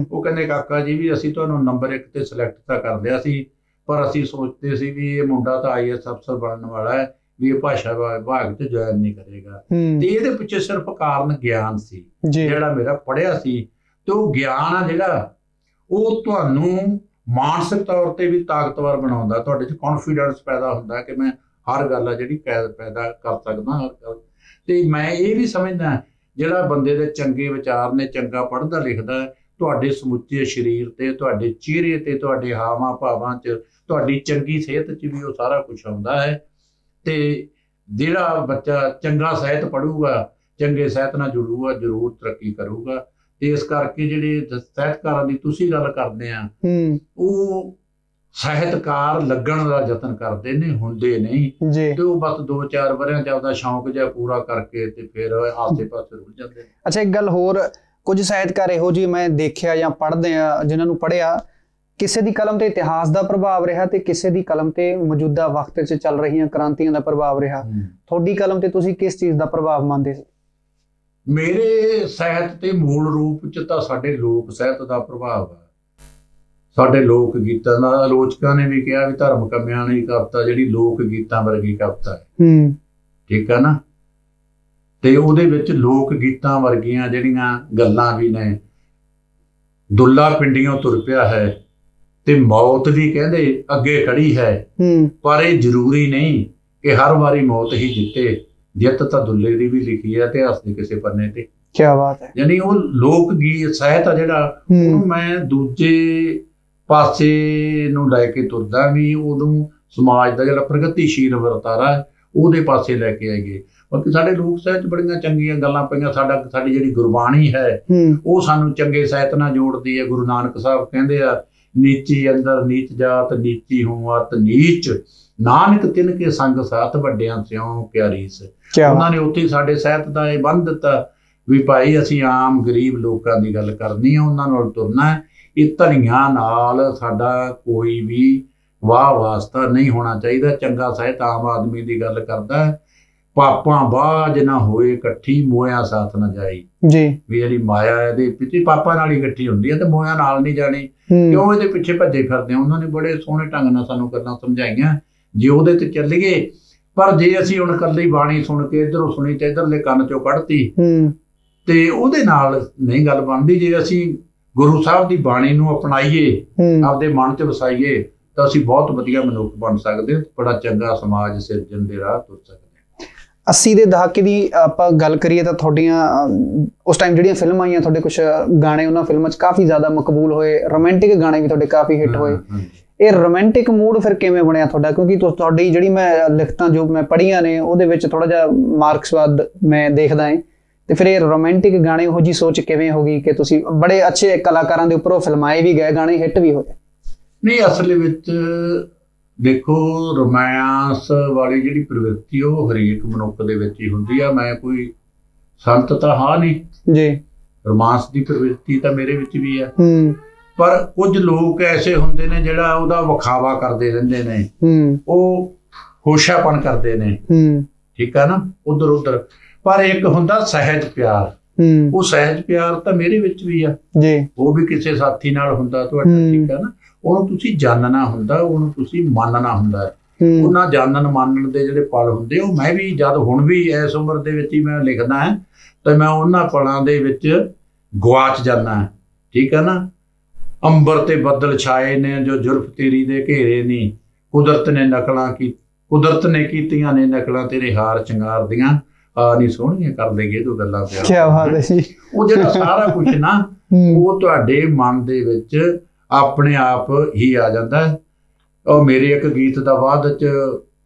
ਉਹ ਕਹਿੰਦੇ ਕਾਕਾ ਜੀ ਵੀ ਅਸੀਂ ਤੁਹਾਨੂੰ ਨੰਬਰ 1 ਤੇ ਸਿਲੈਕਟ ਤਾਂ ਕਰ ਲਿਆ ਸੀ, ਪਰ ਅਸੀਂ ਸੋਚਦੇ ਸੀ ਵੀ ਇਹ ਮੁੰਡਾ ਤਾਂ IAS ਅਫਸਰ ਬਣਨ ਵਾਲਾ ਹੈ, ਵੀ ਇਹ ਭਾਸ਼ਾ ਵਿਭਾਗ 'ਚ ਜੁਆਇਨ ਨਹੀਂ ਕਰੇਗਾ। ਤੇ ਇਹਦੇ ਪਿੱਛੇ ਸਿਰਫ ਕਾਰਨ ਗਿਆਨ ਸੀ ਜਿਹੜਾ ਮੇਰਾ ਪੜ੍ਹਿਆ ਸੀ। ਤੇ ਉਹ ਗਿਆਨ ਆ ਜਿਹੜਾ, ਉਹ ਤੁਹਾਨੂੰ ਮਾਨਸਿਕ ਤੌਰ ਤੇ ਵੀ ਤਾਕਤਵਰ ਬਣਾਉਂਦਾ, ਤੁਹਾਡੇ 'ਚ ਕੌਨਫੀਡੈਂਸ ਪੈਦਾ ਹੁੰਦਾ ਕਿ ਮੈਂ ਹਰ ਗੱਲ ਆ ਜਿਹੜੀ ਪੈਦਾ ਕਰ ਸਕਦਾ ਹਰ ਗੱਲ। ਤੇ ਮੈਂ ਇਹ ਵੀ ਸਮਝਦਾ ਜਿਹੜਾ ਬੰਦੇ ਦੇ ਚੰਗੇ ਵਿਚਾਰ ਨੇ, ਚੰਗਾ ਪੜ੍ਹਦਾ ਲਿਖਦਾ, ਤੁਹਾਡੇ ਸਮੁੱਚੇ ਸਰੀਰ ਤੇ, ਤੁਹਾਡੇ ਚਿਹਰੇ ਤੇ, ਤੁਹਾਡੇ ਹਾਵਾਂ ਭਾਵਾਂ 'ਚ, ਤੁਹਾਡੀ ਚੰਗੀ ਸਿਹਤ 'ਚ ਵੀ ਉਹ ਸਾਰਾ ਕੁਝ ਆਉਂਦਾ ਹੈ। ਤੇ ਜਿਹੜਾ ਬੱਚਾ ਚੰਗਾ ਸਾਹਿਤ ਪੜ੍ਹੂਗਾ, ਚੰਗੇ ਸਾਹਿਤ ਨਾਲ ਜੁੜੂਗਾ, ਜ਼ਰੂਰ ਤਰੱਕੀ ਕਰੂਗਾ। ਤੇ ਇਸ ਕਰਕੇ ਜਿਹੜੇ ਸਾਹਿਤਕਾਰਾਂ ਦੀ ਤੁਸੀਂ ਗੱਲ ਕਰਦੇ ਆ, ਉਹ ਸਾਹਿਤਕਾਰ ਲੱਗਣ ਦਾ ਯਤਨ ਕਰਦੇ ਨੇ, ਹੁੰਦੇ ਨਹੀਂ। ਤੇ ਉਹ ਬਸ 2-4 ਵਰਿਆਂ 'ਚ ਆਪਦਾ ਸ਼ੌਂਕ ਜਿਹਾ ਪੂਰਾ ਕਰਕੇ ਤੇ ਫਿਰ ਆਸੇ ਪਾਸੇ ਰੁੱਝ ਜਾਂਦੇ ਨੇ। ਅੱਛਾ, ਇੱਕ ਗੱਲ ਹੋਰ, ਕੁਝ ਸਾਹਿਤਕਾਰ ਇਹੋ ਜਿਹੇ ਮੈਂ ਦੇਖਿਆ ਜਾਂ ਪੜ੍ਹਦੇ ਆ, ਜਿਨ੍ਹਾਂ ਨੂੰ ਪੜ੍ਹਿਆ, ਕਿਸੇ ਦੀ ਕਲਮ ਤੇ ਇਤਿਹਾਸ ਦਾ ਪ੍ਰਭਾਵ ਰਿਹਾ ਤੇ ਕਿਸੇ ਦੀ ਕਲਮ ਤੇ ਮੌਜੂਦਾ ਵਕਤ 'ਚ ਚੱਲ ਰਹੀਆਂ ਕ੍ਰਾਂਤੀਆਂ ਦਾ ਪ੍ਰਭਾਵ ਰਿਹਾ। ਤੁਹਾਡੀ ਕਲਮ ਤੇ ਤੁਸੀਂ ਕਿਸ ਚੀਜ਼ ਦਾ ਪ੍ਰਭਾਵ ਮੰਨਦੇ ਸੀ? ਮੇਰੇ ਸਾਹਿਤ ਤੇ ਮੂਲ ਰੂਪ 'ਚ ਤਾਂ ਸਾਡੇ ਲੋਕ ਸਾਹਿਤ ਦਾ ਪ੍ਰਭਾਵ ਹੈ। ਸਾਡੇ ਲੋਕ ਗੀਤਾਂ ਦਾ, ਆਲੋਚਕਾਂ ਨੇ ਵੀ ਕਿਹਾ ਵੀ ਧਰਮ ਕੰਮਿਆਂ ਦੀ ਕਵਿਤਾ ਜਿਹੜੀ ਲੋਕ ਗੀਤਾਂ ਵਰਗੀ ਕਵਿਤਾ ਹੈ। ਠੀਕ ਹੈ ਨਾ। ਤੇ ਉਹਦੇ ਵਿੱਚ ਲੋਕ ਗੀਤਾਂ ਵਰਗੀਆਂ ਜਿਹੜੀਆਂ ਗੱਲਾਂ ਵੀ ਨੇ, ਦੁੱਲਾ ਪਿੰਡੀਆਂ ਤੁਰ ਪਿਆ ਹੈ ਤੇ ਮੌਤ ਵੀ ਕਹਿੰਦੇ ਅੱਗੇ ਖੜੀ ਹੈ, ਪਰ ਇਹ ਜ਼ਰੂਰੀ ਨਹੀਂ ਕਿ ਹਰ ਵਾਰੀ ਮੌਤ ਹੀ ਜਿੱਤੇ। ਜਿੱਤ ਤਾਂ ਦੁੱਲੇ ਦੀ ਵੀ ਲਿਖੀ ਹੈ ਇਤਿਹਾਸ ਦੇ ਕਿਸੇ ਪੰਨੇ ਤੇ। ਕੀ ਬਾਤ ਹੈ। ਯਾਨੀ ਉਹ ਲੋਕ ਗੀਤ ਸਾਹਿਤ ਆ ਜਿਹੜਾ, ਉਹਨੂੰ ਮੈਂ ਦੂਜੇ ਪਾਸੇ ਨੂੰ ਲੈ ਕੇ ਤੁਰਦਾ ਵੀ, ਉਹਨੂੰ ਸਮਾਜ ਦਾ ਜਿਹੜਾ ਪ੍ਰਗਤੀਸ਼ੀਲ ਵਰਤਾਰਾ ਉਹਦੇ ਪਾਸੇ ਲੈ ਕੇ ਆਈਏ। ਬਾਕੀ ਸਾਡੇ ਲੋਕ ਸਾਹਿਤ 'ਚ ਬੜੀਆਂ ਚੰਗੀਆਂ ਗੱਲਾਂ ਪਈਆਂ। ਸਾਡੀ ਜਿਹੜੀ ਗੁਰਬਾਣੀ ਹੈ ਉਹ ਸਾਨੂੰ ਚੰਗੇ ਸਾਹਿਤ ਨਾਲ ਜੋੜਦੀ ਹੈ। ਗੁਰੂ ਨਾਨਕ ਸਾਹਿਬ ਕਹਿੰਦੇ ਆ, ਨੀਚੀ ਅੰਦਰ ਨੀਚ ਜਾਤ, ਨੀਚੀ ਹੋਂ ਅਤ ਨੀਚ, ਨਾਨਕ ਤਿਨ ਕੇ ਸੰਗ ਸਾਥ, ਵੱਡਿਆਂ ਸਿਉ ਕਿਆ ਰੀਸ। ਉਹਨਾਂ ਨੇ ਉੱਥੇ ਸਾਡੇ ਸਾਹਿਤ ਦਾ ਇਹ ਬੰਨ ਦਿੱਤਾ ਵੀ ਭਾਈ ਅਸੀਂ ਆਮ ਗਰੀਬ ਲੋਕਾਂ ਦੀ ਗੱਲ ਕਰਨੀ ਆ, ਉਹਨਾਂ ਨਾਲ ਤੁਰਨਾ ਹੈ। ਇਹ ਧਨੀਆਂ ਨਾਲ ਸਾਡਾ ਕੋਈ ਵੀ ਵਾਹ ਵਾਸਤਾ ਨਹੀਂ ਹੋਣਾ ਚਾਹੀਦਾ। ਚੰਗਾ ਸਾਹਿਤ ਆਮ ਆਦਮੀ ਦੀ ਗੱਲ ਕਰਦਾ ਹੈ। ਪਾਪਾਂ ਬਾਝ ਨਾ ਹੋਏ ਇਕੱਠੀ, ਮੋਇਆ ਸਾਥ ਨਾ ਜਾਈ। ਵੀ ਜਿਹੜੀ ਮਾਇਆ ਇਹਦੇ ਪਿੱਛੇ ਪਾਪਾਂ ਨਾਲ ਹੀ ਇਕੱਠੀ ਹੁੰਦੀ ਹੈ ਤੇ ਮੋਇਆ ਨਾਲ ਨਹੀਂ ਜਾਣੀ। ਕਿਉਂ ਇਹਦੇ ਪਿੱਛੇ ਭੱਜੇ ਫਿਰਦੇ ਆ? ਉਹਨਾਂ ਨੇ ਬੜੇ ਸੋਹਣੇ ਢੰਗ ਨਾਲ ਸਾਨੂੰ ਗੱਲਾਂ ਸਮਝਾਈਆਂ। ਜੇ ਉਹਦੇ ਤੇ ਚੱਲੀਏ, ਪਰ ਜੇ ਅਸੀਂ ਹੁਣ ਇਕੱਲੀ ਬਾਣੀ ਸੁਣ ਕੇ ਇੱਧਰੋਂ ਸੁਣੀ ਤੇ ਇੱਧਰਲੇ ਕੰਨ ਚੋਂ ਕੱਢਤੀ ਤੇ ਉਹਦੇ ਨਾਲ ਨਹੀਂ ਗੱਲ ਬਣਦੀ। ਜੇ ਅਸੀਂ ਗੁਰੂ ਸਾਹਿਬ ਦੀ ਬਾਣੀ ਨੂੰ ਅਪਣਾਈਏ, ਆਪਦੇ ਮਨ 'ਚ ਵਸਾਈਏ, ਤਾਂ ਅਸੀਂ ਬਹੁਤ ਵਧੀਆ ਮਨੁੱਖ ਬਣ ਸਕਦੇ, ਬੜਾ ਚੰਗਾ ਸਮਾਜ ਸਿਰਜਣ ਦੇ ਰਾਹ ਤੁਰ ਸਕਦੇ। 80 ਦੇ ਦਹਾਕੇ ਦੀ ਆਪਾਂ ਗੱਲ ਕਰੀਏ ਤਾਂ ਤੁਹਾਡੀਆਂ ਉਸ ਟਾਈਮ ਜਿਹੜੀਆਂ ਫਿਲਮਾਂ ਆਈਆਂ, ਤੁਹਾਡੇ ਕੁਝ ਗਾਣੇ ਉਹਨਾਂ ਫਿਲਮਾਂ 'ਚ ਕਾਫੀ ਜ਼ਿਆਦਾ ਮਕਬੂਲ ਹੋਏ, ਰੋਮਾਂਟਿਕ ਗਾਣੇ ਵੀ ਤੁਹਾਡੇ ਕਾਫੀ ਹਿੱਟ ਹੋਏ। ਇਹ ਰੋਮਾਂਟਿਕ ਮੂਡ ਫਿਰ ਕਿਵੇਂ ਬਣਿਆ ਤੁਹਾਡਾ? ਕਿਉਂਕਿ ਤੁਹਾਡੀ ਜਿਹੜੀ ਮੈਂ ਲਿਖਤਾਂ ਜੋ ਮੈਂ ਪੜ੍ਹੀਆਂ ਨੇ ਉਹਦੇ ਵਿੱਚ ਥੋੜਾ ਜਿਹਾ ਮਾਰਕਸਵਾਦ ਮੈਂ ਦੇਖਦਾ ਹਾਂ। ਤੇ ਫਿਰ ਇਹ ਰੋਮਾਂਟਿਕ ਗਾਣੇ ਉਹੋ ਜਿਹੀ ਸੋਚ ਕਿਵੇਂ ਹੋ ਗਈ ਕਿ ਤੁਸੀਂ ਬੜੇ ਅੱਛੇ ਕਲਾਕਾਰਾਂ ਦੇ ਉੱਪਰੋਂ ਫਿਲਮਾਏ ਵੀ ਗਏ, ਗਾਣੇ ਹਿੱਟ ਵੀ ਹੋਏ? ਨਹੀਂ, ਅਸਲ ਵਿੱਚ ਦੇਖੋ, ਰੋਮਾਂਸ ਵਾਲੀ ਜਿਹੜੀ ਪ੍ਰਵਿਰਤੀ ਉਹ ਹਰੇਕ ਮਨੁੱਖ ਦੇ ਵਿੱਚ ਹੀ ਹੁੰਦੀ ਆ। ਮੈਂ ਕੋਈ ਸੰਤ ਤਾਂ ਹਾਂ ਨਹੀਂ ਜੀ, ਰੋਮਾਂਸ ਦੀ ਪ੍ਰਵਿਰਤੀ ਤਾਂ ਮੇਰੇ ਵਿੱਚ ਵੀ ਆ। ਪਰ ਕੁਝ ਲੋਕ ਐਸੇ ਹੁੰਦੇ ਨੇ ਜਿਹੜਾ ਉਹਦਾ ਵਿਖਾਵਾ ਕਰਦੇ ਰਹਿੰਦੇ ਨੇ, ਉਹ ਹੋਸ਼ਾਪਨ ਕਰਦੇ ਨੇ। ਠੀਕ ਆ ਨਾ, ਉਧਰ ਉਧਰ। ਪਰ ਇੱਕ ਹੁੰਦਾ ਸਹਿਜ ਪਿਆਰ। ਉਹ ਸਹਿਜ ਪਿਆਰ ਤਾਂ ਮੇਰੇ ਵਿੱਚ ਵੀ ਆ ਜੀ। ਉਹ ਵੀ ਕਿਸੇ ਸਾਥੀ ਨਾਲ ਹੁੰਦਾ ਤੁਹਾਡਾ। ਠੀਕ ਆ ਨਾ, ਉਹਨੂੰ ਤੁਸੀਂ ਜਾਣਨਾ ਹੁੰਦਾ, ਉਹਨੂੰ ਤੁਸੀਂ ਮੰਨਣਾ ਹੁੰਦਾ। ਉਹਨਾਂ ਜਾਣਨ ਮੰਨਣ ਦੇ ਜਿਹੜੇ ਪਲ ਹੁੰਦੇ, ਉਹ ਮੈਂ ਵੀ ਜਦ ਹੁਣ ਵੀ ਇਸ ਉਮਰ ਦੇ ਵਿੱਚ ਹੀ ਮੈਂ ਲਿਖਦਾ ਹਾਂ ਤਾਂ ਮੈਂ ਉਹਨਾਂ ਪਲਾਂ ਦੇ ਵਿੱਚ ਗਵਾਚ ਜਾਂਦਾ। ਠੀਕ ਹੈ ਨਾ। ਅੰਬਰ ਤੇ ਬੱਦਲ ਛਾਏ ਨੇ ਜੋ ਜ਼ੁਲਫ ਤੇਰੀ ਦੇ ਘੇਰੇ ਨੀ, ਕੁਦਰਤ ਨੇ ਕੀਤੀਆਂ ਨੇ ਨਕਲਾਂ ਤੇਰੇ ਹਾਰ ਚੰਗਾਰ ਦੀਆਂ, ਆ ਨੀ ਸੋਹਣੀਆਂ ਕਰ ਲਈਏ ਤੂੰ ਗੱਲਾਂ ਪਿਆ। ਕੀ ਬਾਤ ਹੈ ਜੀ। ਉਹ ਜਿਹੜਾ ਸਾਰਾ ਕੁਝ ਨਾ ਉਹ ਤੁਹਾਡੇ ਮਨ ਦੇ ਵਿੱਚ ਆਪਣੇ ਆਪ ਹੀ ਆ ਜਾਂਦਾ। ਉਹ ਮੇਰੇ ਇੱਕ ਗੀਤ ਦਾ ਬਾਅਦ ਚ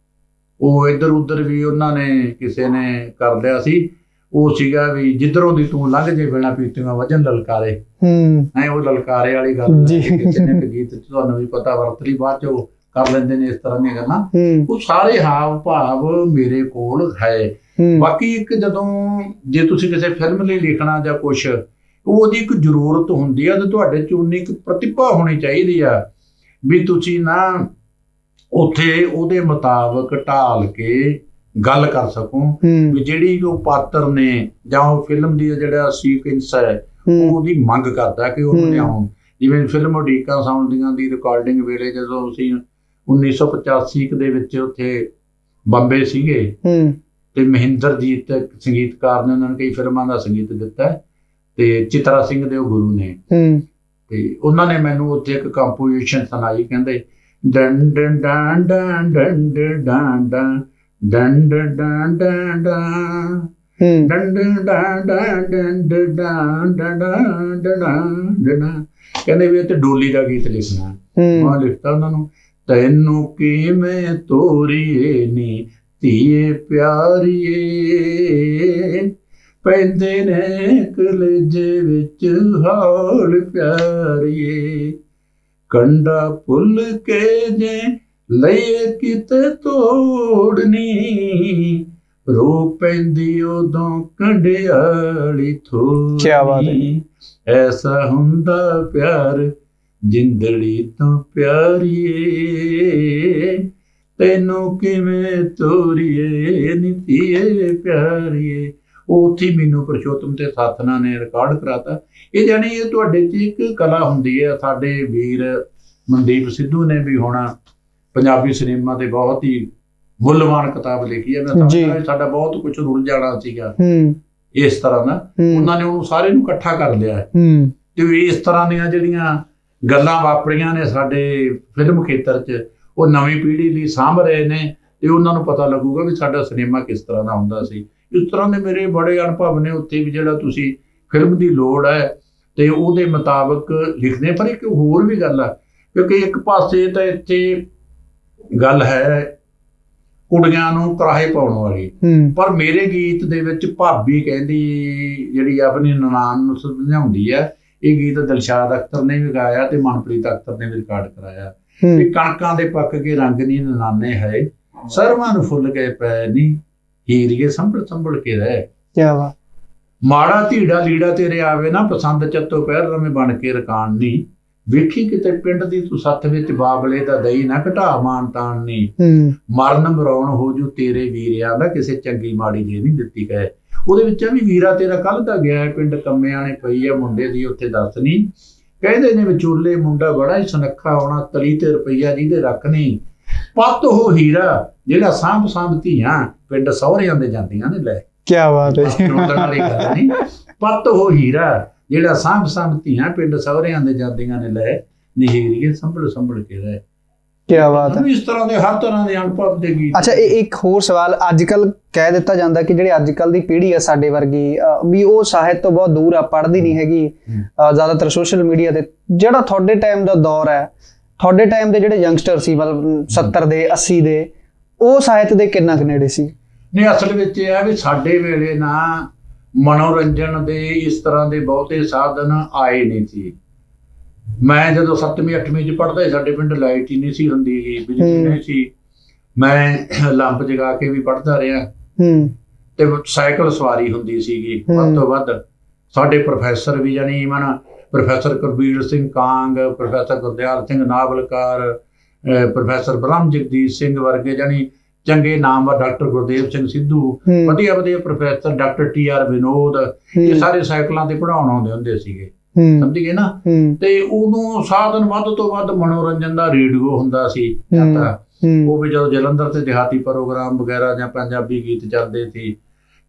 ਉਹ ਇੱਧਰ ਉੱਧਰ ਵੀ ਉਹਨਾਂ ਨੇ ਕਿਸੇ ਨੇ ਕਰ ਲਿਆ ਸੀ। ਉਹ ਸੀਗਾ ਵੀ ਜਿੱਧਰੋਂ ਦੀ ਤੂੰ ਲੰਘ ਜੇ ਬਿਨਾਂ ਪੀਤੀਆਂ ਵਜਨ ਲਲਕਾਰੇ। ਉਹ ਲਲਕਾਰੇ ਵਾਲੀ ਗੱਲ ਕਿਸੇ ਨੇ ਗੀਤ ਚ ਤੁਹਾਨੂੰ ਵੀ ਪਤਾ ਵਰਤ ਲਈ, ਬਾਅਦ ਚ ਕਰ ਲੈਂਦੇ ਨੇ ਇਸ ਤਰ੍ਹਾਂ ਦੀਆਂ ਗੱਲਾਂ। ਉਹ ਸਾਰੇ ਹਾਵ ਭਾਵ ਮੇਰੇ ਕੋਲ ਹੈ। ਬਾਕੀ ਇੱਕ ਜਦੋਂ ਜੇ ਤੁਸੀਂ ਕਿਸੇ ਫਿਲਮ ਲਈ ਲਿਖਣਾ ਜਾਂ ਕੁਛ, ਉਹਦੀ ਇੱਕ ਜ਼ਰੂਰਤ ਹੁੰਦੀ ਆ ਤੇ ਤੁਹਾਡੇ ਚ ਉਨੀ ਇੱਕ ਪ੍ਰਤਿਭਾ ਹੋਣੀ ਚਾਹੀਦੀ ਆ ਵੀ ਤੁਸੀਂ ਨਾ ਉੱਥੇ ਉਹਦੇ ਮੁਤਾਬਕ ਢਾਲ ਕੇ ਗੱਲ ਕਰ ਸਕੋ। ਵੀ ਜਿਹੜੀ ਉਹ ਪਾਤਰ ਨੇ ਜਾਂ ਉਹ ਫਿਲਮ ਦੀ ਜਿਹੜਾ ਸੀਕੁਐਂਸ ਹੈ ਉਹਦੀ ਮੰਗ ਕਰਦਾ ਕਿ ਉਹ ਲਿਆਉਣ। ਜਿਵੇਂ ਫਿਲਮ ਉਡੀਕਾਂ ਸਾਉਂਦੀਆਂ ਦੀ ਰਿਕਾਰਡਿੰਗ ਵੇਲੇ ਜਦੋਂ ਅਸੀਂ 1985 ਦੇ ਵਿੱਚ ਉੱਥੇ ਬੰਬੇ ਸੀਗੇ ਤੇ ਮਹਿੰਦਰਜੀਤ ਸੰਗੀਤਕਾਰ ਨੇ, ਉਹਨਾਂ ਨੇ ਕਈ ਫਿਲਮਾਂ ਦਾ ਸੰਗੀਤ ਦਿੱਤਾ ਤੇ ਚਿਤਰਾ ਸਿੰਘ ਦੇ ਉਹ ਗੁਰੂ ਨੇ। ਤੇ ਉਹਨਾਂ ਨੇ ਮੈਨੂੰ ਉੱਥੇ ਇੱਕ ਕੰਪੋਜੀਸ਼ਨ ਸੁਣਾਈ, ਕਹਿੰਦੇ ਡੰ ਡੰ ਡੰ ਡੰ ਡੰ ਡੰ ਡੰ ਡੰ ਡੰ ਡੰ ਡੰ ਕਹਿੰਦੇ ਵੀ ਤੇ ਡੋਲੀ ਦਾ ਗੀਤ ਲਿਖਣਾ। ਮੈਂ ਲਿਖਤਾ ਉਹਨਾਂ ਨੂੰ, ਤੈਨੂੰ ਕਿਵੇਂ ਤੋਰੀਏ ਨੀ ਧੀਏ ਪਿਆਰੀਏ, ਪੈਂਦੇ ਨੇ ਕਲੇਜੇ ਵਿੱਚ ਹੌਲ ਪਿਆਰੀਏ, ਕੰਡਾ ਭੁੱਲ ਕੇ ਜੇ ਲਈਏ ਕਿਤੇ ਤੋੜਨੀ, ਰੋ ਪੈਂਦੀ ਉਦੋਂ ਕੰਡਿਆਲੀ ਥੋੜਨੀ, ਐਸਾ ਹੁੰਦਾ ਪਿਆਰ ਜਿੰਦੜੀ ਤੋਂ ਪਿਆਰੀਏ, ਤੈਨੂੰ ਕਿਵੇਂ ਤੋਰੀਏ ਨੀ ਧੀਏ ਪਿਆਰੀਏ। ਉੱਥੇ ਮੈਨੂੰ ਪੁਰਸ਼ੋਤਮ ਤੇ ਸਾਥਨਾ ਨੇ ਰਿਕਾਰਡ ਕਰਾਤਾ। ਇਹ ਜਾਣੀ ਇਹ ਤੁਹਾਡੇ 'ਚ ਇੱਕ ਕਲਾ ਹੁੰਦੀ ਹੈ। ਸਾਡੇ ਵੀਰ ਮਨਦੀਪ ਸਿੱਧੂ ਨੇ ਵੀ ਹੁਣ ਪੰਜਾਬੀ ਸਿਨੇਮਾ ਤੇ ਬਹੁਤ ਹੀ ਮੁੱਲਵਾਨ ਕਿਤਾਬ ਲਿਖੀ ਹੈ। ਮੈਂ ਸਮਝਦਾ ਸਾਡਾ ਬਹੁਤ ਕੁਝ ਰੁੜ ਜਾਣਾ ਸੀਗਾ ਇਸ ਤਰ੍ਹਾਂ ਦਾ, ਉਹਨਾਂ ਨੇ ਉਹਨੂੰ ਸਾਰੇ ਨੂੰ ਇਕੱਠਾ ਕਰ ਲਿਆ। ਤੇ ਇਸ ਤਰ੍ਹਾਂ ਦੀਆਂ ਜਿਹੜੀਆਂ ਗੱਲਾਂ ਵਾਪਰੀਆਂ ਨੇ ਸਾਡੇ ਫਿਲਮ ਖੇਤਰ 'ਚ, ਉਹ ਨਵੀਂ ਪੀੜ੍ਹੀ ਲਈ ਸਾਂਭ ਰਹੇ ਨੇ ਤੇ ਉਹਨਾਂ ਨੂੰ ਪਤਾ ਲੱਗੂਗਾ ਵੀ ਸਾਡਾ ਸਿਨੇਮਾ ਕਿਸ ਤਰ੍ਹਾਂ ਦਾ ਹੁੰਦਾ ਸੀ। ਇਸ ਤਰ੍ਹਾਂ ਦੇ ਮੇਰੇ ਬੜੇ ਅਨੁਭਵ ਨੇ ਉੱਥੇ ਵੀ, ਜਿਹੜਾ ਤੁਸੀਂ ਫਿਲਮ ਦੀ ਲੋੜ ਹੈ ਤੇ ਉਹਦੇ ਮੁਤਾਬਕ ਲਿਖਦੇ। ਪਰ ਇੱਕ ਹੋਰ ਵੀ ਗੱਲ ਆ, ਕਿਉਂਕਿ ਇੱਕ ਪਾਸੇ ਤਾਂ ਇੱਥੇ ਗੱਲ ਹੈ ਕੁੜੀਆਂ ਨੂੰ ਕਰਾਹੇ ਪਾਉਣ ਵਾਲੀ, ਪਰ ਮੇਰੇ ਗੀਤ ਦੇ ਵਿੱਚ ਭਾਬੀ ਕਹਿੰਦੀ ਜਿਹੜੀ ਆਪਣੀ ਨਨਾਣ ਨੂੰ ਸਮਝਾਉਂਦੀ ਹੈ। ਇਹ ਗੀਤ ਦਿਲਸ਼ਾਦ ਅਖਤਰ ਨੇ ਵੀ ਗਾਇਆ ਤੇ ਮਨਪ੍ਰੀਤ ਅਖਤਰ ਨੇ ਵੀ ਰਿਕਾਰਡ ਕਰਾਇਆ। ਵੀ ਕਣਕਾਂ ਦੇ ਪੱਕ ਕੇ ਰੰਗ ਨੀ ਨਨਾਨੇ ਹੈ, ਸਰਵਾਂ ਨੂੰ ਫੁੱਲ ਗਏ ਪੈ ਨੀ, ਹੀਰੀਏ ਸੰਭਲ ਸੰਭਲ ਕੇ ਰਹਿ। ਕਿਆ ਬਾਤ। ਮਾੜਾ ਧੀੜਾ ਲੀੜਾ ਤੇਰੇ ਆਵੇ ਨਾ, ਪਸੰਦ ਚੱਤੋ ਪਹਿਰ ਰਵੇਂ ਬਣ ਕੇ ਰਕਾਨ ਨੀ, ਵੇਖੀ ਕਿਤੇ ਪਿੰਡ ਦੀ ਤੂੰ ਸੱਥ ਵਿੱਚ ਬਾਬਲੇ ਦਾ ਦਈ ਨਾ ਘਟਾ ਮਾਨ ਤਾਣ ਨੀ, ਮਰਨ ਮਰਾਉਣ ਹੋ ਜੂ ਤੇਰੇ ਵੀਰਿਆਂ ਦਾ, ਕਿਸੇ ਚੰਗੀ ਮਾੜੀ ਜੇ ਨਹੀਂ ਦਿੱਤੀ ਕਹੇ। ਉਹਦੇ ਵਿੱਚ ਵੀ ਵੀਰਾ ਤੇਰਾ ਕੱਲ ਦਾ ਗਿਆ ਪਿੰਡ ਕੰਮਿਆਂ ਨੇ ਪਈ ਆ ਮੁੰਡੇ ਦੀ ਉੱਥੇ ਦੱਸ ਨੀ, ਕਹਿੰਦੇ ਨੇ ਵਿਚੋਲੇ ਮੁੰਡਾ ਬੜਾ ਹੀ ਸੁਨੱਖਾ ਆਉਣਾ, ਤਲੀ ਤੇ ਰੁਪਈਆ ਜਿਹਦੇ ਰੱਖ ਨੀ, ਪੱਤ ਉਹ ਹੀਰਾ ਜਿਹੜਾ ਸਾਂਭ ਸਾਂਭ ਧੀਆਂ ਪਿੰਡ ਸਹੁਰਿਆਂ ਦੇ ਜਾਂਦੀਆਂ ਨੇ ਲੈ। ਕਿਆ ਬਾਤ ਹੈ। ਪੱਤ ਉਹ ਹੀਰਾ ਜਿਹੜਾ ਸਾਂਭ ਸਾਂਭ ਧੀਆਂ ਪਿੰਡ ਸਹੁਰਿਆਂ ਦੇ ਜਾਂਦੀਆਂ ਨੇ ਲੈ, ਨੀਰੀਏ ਸੰਭਲ ਸੰਭਲ ਕੇ ਰਹਿ। ਕਿਆ ਬਾਤ ਹੈ। ਇਸ ਤਰ੍ਹਾਂ ਦੇ ਹਰ ਤਰ੍ਹਾਂ ਦੇ ਅਨੁਭਵ ਦੇ ਗੀਤ। ਅੱਛਾ, ਇਹ ਇੱਕ ਹੋਰ ਸਵਾਲ, ਅੱਜ ਕੱਲ ਕਹਿ ਦਿੱਤਾ ਜਾਂਦਾ ਕਿ ਜਿਹੜੀ ਅੱਜ ਕੱਲ ਦੀ ਪੀੜ੍ਹੀ ਆ ਸਾਡੇ ਵਰਗੀ ਵੀ ਉਹ ਸਾਹਿਤ ਤੋਂ ਬਹੁਤ ਦੂਰ ਆ, ਪੜ੍ਹਦੀ ਨਹੀਂ ਹੈਗੀ, ਜ਼ਿਆਦਾਤਰ ਸੋਸ਼ਲ ਮੀਡੀਆ ਤੇ। ਜਿਹੜਾ ਤੁਹਾਡੇ ਟਾਈਮ ਦਾ ਦੌਰ ਹੈ, ਤੁਹਾਡੇ ਟਾਈਮ ਦੇ ਜਿਹੜੇ ਯੰਗਸਟਰ ਸੀ, ਮਤਲਬ 70 ਦੇ 80 ਦੇ, ਉਹ ਸਾਹਿਤ ਦੇ ਕਿੰਨਾ ਕੁ ਨੇੜੇ ਸੀ? ਨਹੀਂ, ਅਸਲ ਵਿੱਚ ਇਹ ਹੈ ਵੀ ਸਾਡੇ ਵੇਲੇ ਨਾ ਮਨੋਰੰਜਨ ਦੇ ਇਸ ਤਰ੍ਹਾਂ ਦੇ ਬਹੁਤੇ ਸਾਧਨ ਆਏ ਨਹੀਂ ਸੀ। ਮੈਂ ਜਦੋਂ 7ਵੀਂ 8ਵੀਂ 'ਚ ਪੜ੍ਹਦਾ ਸੀ, ਸਾਡੇ ਪਿੰਡ ਲਾਈਟ ਹੀ ਨਹੀਂ ਸੀ ਹੁੰਦੀ, ਬਿਜਲੀ ਨਹੀਂ ਸੀ। ਮੈਂ ਲੰਪ ਜਗਾ ਕੇ ਵੀ ਪੜ੍ਹਦਾ ਰਿਹਾ ਤੇ ਸਾਈਕਲ ਸਵਾਰੀ ਹੁੰਦੀ ਸੀਗੀ ਵੱਧ ਤੋਂ ਵੱਧ। ਸਾਡੇ ਪ੍ਰੋਫੈਸਰ ਵੀ, ਜਾਨੀ even professor Kulbir Singh Kang, professor Gurdial Singh ਨਾਵਲਕਾਰ, ਪ੍ਰੋਫੈਸਰ ਬ੍ਰਹਮ ਜਗਦੀਸ਼ ਸਿੰਘ ਵਰਗੇ ਜਾਨੀ ਚੰਗੇ ਨਾਮ, ਡਾਕਟਰ ਗੁਰਦੇਵ ਸਿੰਘ ਸਿੱਧੂ, ਵਧੀਆ ਵਧੀਆ ਪ੍ਰੋਫੈਸਰ, ਡਾਕਟਰ TR ਵਿਨੋਦ, ਇਹ ਸਾਰੇ ਸਾਈਕਲਾਂ ਤੇ ਪੜ੍ਹਾਉਣ ਆਉਂਦੇ ਹੁੰਦੇ ਸੀਗੇ, ਸਮਝ ਗਏ ਨਾ। ਤੇ ਉਦੋਂ ਸਾਧਨ ਵੱਧ ਤੋਂ ਵੱਧ ਮਨੋਰੰਜਨ ਦਾ ਰੇਡੀਓ ਹੁੰਦਾ ਸੀ, ਉਹ ਵੀ ਜਦੋਂ ਜਲੰਧਰ ਤੇ ਦਿਹਾਤੀ ਪ੍ਰੋਗਰਾਮ ਵਗੈਰਾ ਜਾਂ ਪੰਜਾਬੀ ਗੀਤ ਚੱਲਦੇ ਸੀ,